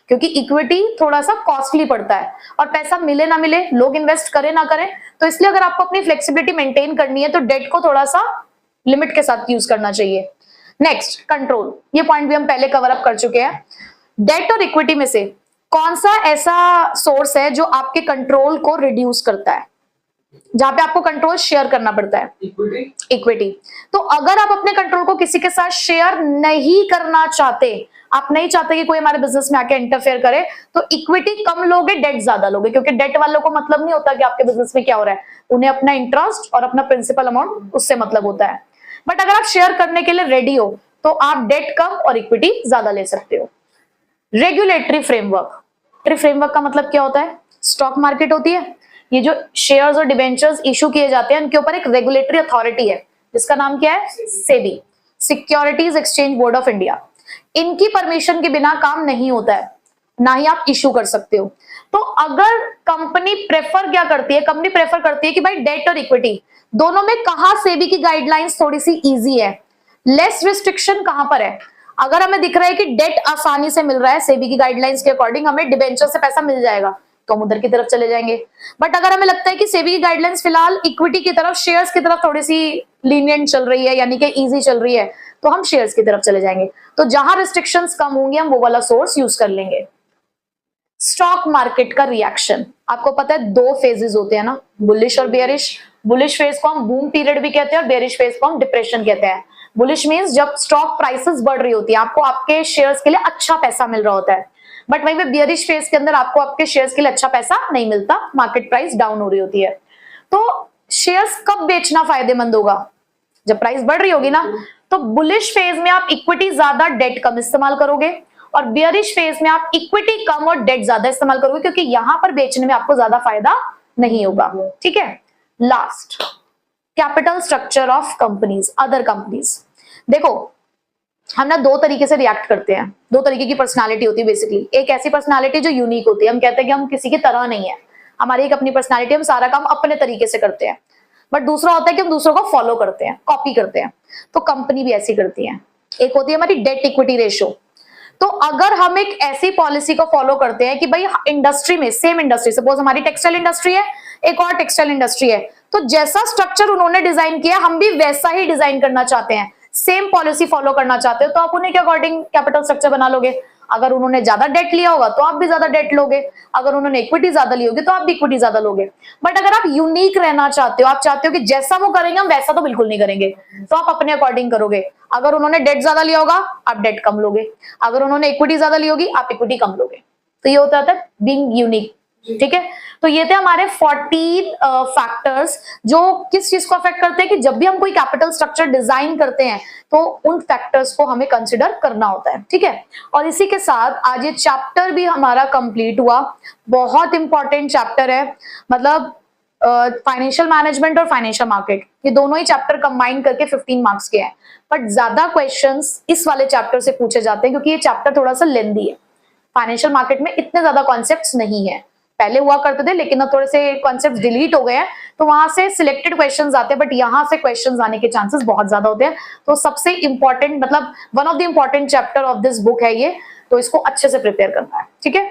S1: क्योंकि इक्विटी थोड़ा सा कॉस्टली पड़ता है और पैसा मिले ना मिले, लोग इन्वेस्ट करें ना करें। तो इसलिए अगर आपको अपनी फ्लेक्सिबिलिटी मेंटेन करनी है तो डेट को थोड़ा सा लिमिट के साथ यूज करना चाहिए। नेक्स्ट, कंट्रोल, ये पॉइंट भी हम पहले कवर अप कर चुके हैं। डेट और इक्विटी में से कौन सा ऐसा सोर्स है जो आपके कंट्रोल को रिड्यूस करता है, जहां पे आपको कंट्रोल शेयर करना पड़ता है? इक्विटी। तो अगर आप अपने कंट्रोल को किसी के साथ शेयर नहीं करना चाहते, आप नहीं चाहते कि कोई हमारे बिजनेस में आके इंटरफेयर करे, तो इक्विटी कम लोगे, डेट ज्यादा लोगे, क्योंकि डेट वालों को मतलब नहीं होता कि आपके बिजनेस में क्या हो रहा है, उन्हें अपना इंटरेस्ट और अपना प्रिंसिपल अमाउंट उससे मतलब होता है। बट अगर आप शेयर करने के लिए रेडी हो तो आप डेट कम और इक्विटी ज्यादा ले सकते हो। रेगुलेटरी फ्रेमवर्क का मतलब क्या होता है? स्टॉक मार्केट होती है, ये जो शेयर्स और डिबेंचर्स इशू किए जाते हैं उनके ऊपर एक रेगुलेटरी अथॉरिटी है जिसका नाम क्या है? SEBI, securities exchange board of India. इनकी परमिशन के बिना काम नहीं होता है, ना ही आप इशू कर सकते हो। तो अगर कंपनी प्रेफर क्या करती है? कंपनी प्रेफर करती है कि भाई डेट और इक्विटी दोनों में कहां सेबी की गाइडलाइंस थोड़ी सी इजी है, लेस रिस्ट्रिक्शन कहां पर है? अगर हमें दिख रहा है कि डेट आसानी से मिल रहा है सेबी की गाइडलाइंस के अकॉर्डिंग, हमें डिबेंचर से पैसा मिल जाएगा तो हम उधर की तरफ चले जाएंगे। बट अगर हमें लगता है कि सेबी की गाइडलाइंस फिलहाल इक्विटी की तरफ, शेयर्स की तरफ थोड़ी सी लीनियंट चल रही है, यानी कि इजी चल रही है, तो हम शेयर्स की तरफ चले जाएंगे। तो जहां रिस्ट्रिक्शंस कम होंगी हम वो वाला सोर्स यूज कर लेंगे। स्टॉक मार्केट का रिएक्शन, आपको पता है दो फेजेस होते हैं ना, बुलिश और बेयरिश। बुलिश फेज को हम बूम पीरियड भी कहते हैं और बेयरिश फेज को हम डिप्रेशन कहते हैं। बुलिश मींस जब स्टॉक प्राइसेस बढ़ रही होती है, आपको आपके शेयर्स के लिए अच्छा पैसा मिल रहा होता है। बट वहीं पे बेयरिश फेज के अंदर आपको आपके शेयर्स के लिए अच्छा पैसा नहीं मिलता, मार्केट प्राइस डाउन हो रही होती है। तो शेयर्स कब बेचना फायदेमंद होगा? जब प्राइस बढ़ रही होगी ना। तो बुलिश फेज में आप इक्विटी ज्यादा डेट कम इस्तेमाल करोगे और बेयरिश फेज में आप इक्विटी कम और डेट ज्यादा इस्तेमाल करोगे, क्योंकि यहां पर बेचने में आपको ज्यादा फायदा नहीं होगा। ठीक है। Last, capital structure of companies, other companies. देखो हम ना दो तरीके से रिएक्ट करते हैं, दो तरीके की पर्सनालिटी होती है बेसिकली। एक ऐसी पर्सनालिटी जो यूनिक होती है, हम कहते हैं कि हम किसी की तरह नहीं है, हमारी एक अपनी पर्सनालिटी, हम सारा काम अपने तरीके से करते हैं। बट दूसरा होता है कि हम दूसरों को फॉलो करते हैं, कॉपी करते हैं। तो कंपनी भी ऐसी करती है। एक होती है हमारी डेट इक्विटी रेशियो। तो अगर हम एक ऐसी पॉलिसी को फॉलो करते हैं कि भाई इंडस्ट्री में, सेम इंडस्ट्री, सपोज हमारी टेक्सटाइल इंडस्ट्री है, एक और टेक्सटाइल इंडस्ट्री है, तो जैसा स्ट्रक्चर उन्होंने डिजाइन किया हम भी वैसा ही डिजाइन करना चाहते हैं, सेम पॉलिसी फॉलो करना चाहते हो, तो आप उन्हीं के अकॉर्डिंग कैपिटल स्ट्रक्चर बना लोगे। अगर उन्होंने ज्यादा डेट लिया होगा तो आप भी ज्यादा डेट लोगे, अगर उन्होंने इक्विटी ज्यादा ली होगी तो आप भी इक्विटी ज्यादा लोगे। बट अगर आप यूनिक रहना चाहते हो, आप चाहते हो कि जैसा वो करेंगे हम वैसा तो बिल्कुल नहीं करेंगे, तो आप अपने अकॉर्डिंग करोगे। अगर उन्होंने डेट ज्यादा लिया होगा आप डेट कम लोगे, अगर उन्होंने इक्विटी ज्यादा ली होगी आप इक्विटी कम लोगे। तो ये होता है बीइंग यूनिक। ठीक है। तो ये थे हमारे 14 फैक्टर्स जो किस चीज को अफेक्ट करते हैं कि जब भी हम कोई कैपिटल स्ट्रक्चर डिजाइन करते हैं तो उन फैक्टर्स को हमें कंसिडर करना होता है। ठीक है। और इसी के साथ आज ये चैप्टर भी हमारा कंप्लीट हुआ। बहुत इंपॉर्टेंट चैप्टर है, मतलब फाइनेंशियल मैनेजमेंट और फाइनेंशियल मार्केट, ये दोनों ही चैप्टर कंबाइन करके 15 मार्क्स के हैं। बट ज्यादा क्वेश्चंस इस वाले चैप्टर से पूछे जाते हैं क्योंकि ये चैप्टर थोड़ा सा लेंदी है। फाइनेंशियल मार्केट में इतने ज्यादा कॉन्सेप्ट्स नहीं है, पहले हुआ करते थे लेकिन अब थोड़े से कॉन्सेप्ट डिलीट हो गए हैं, तो वहां से सिलेक्टेड क्वेश्चंस आते हैं, बट यहाँ से क्वेश्चंस आने के चांसेस बहुत ज्यादा होते हैं। तो सबसे इंपॉर्टेंट, मतलब one of the important chapter of this book है ये, तो इसको अच्छे से प्रिपेयर करना है। ठीक है।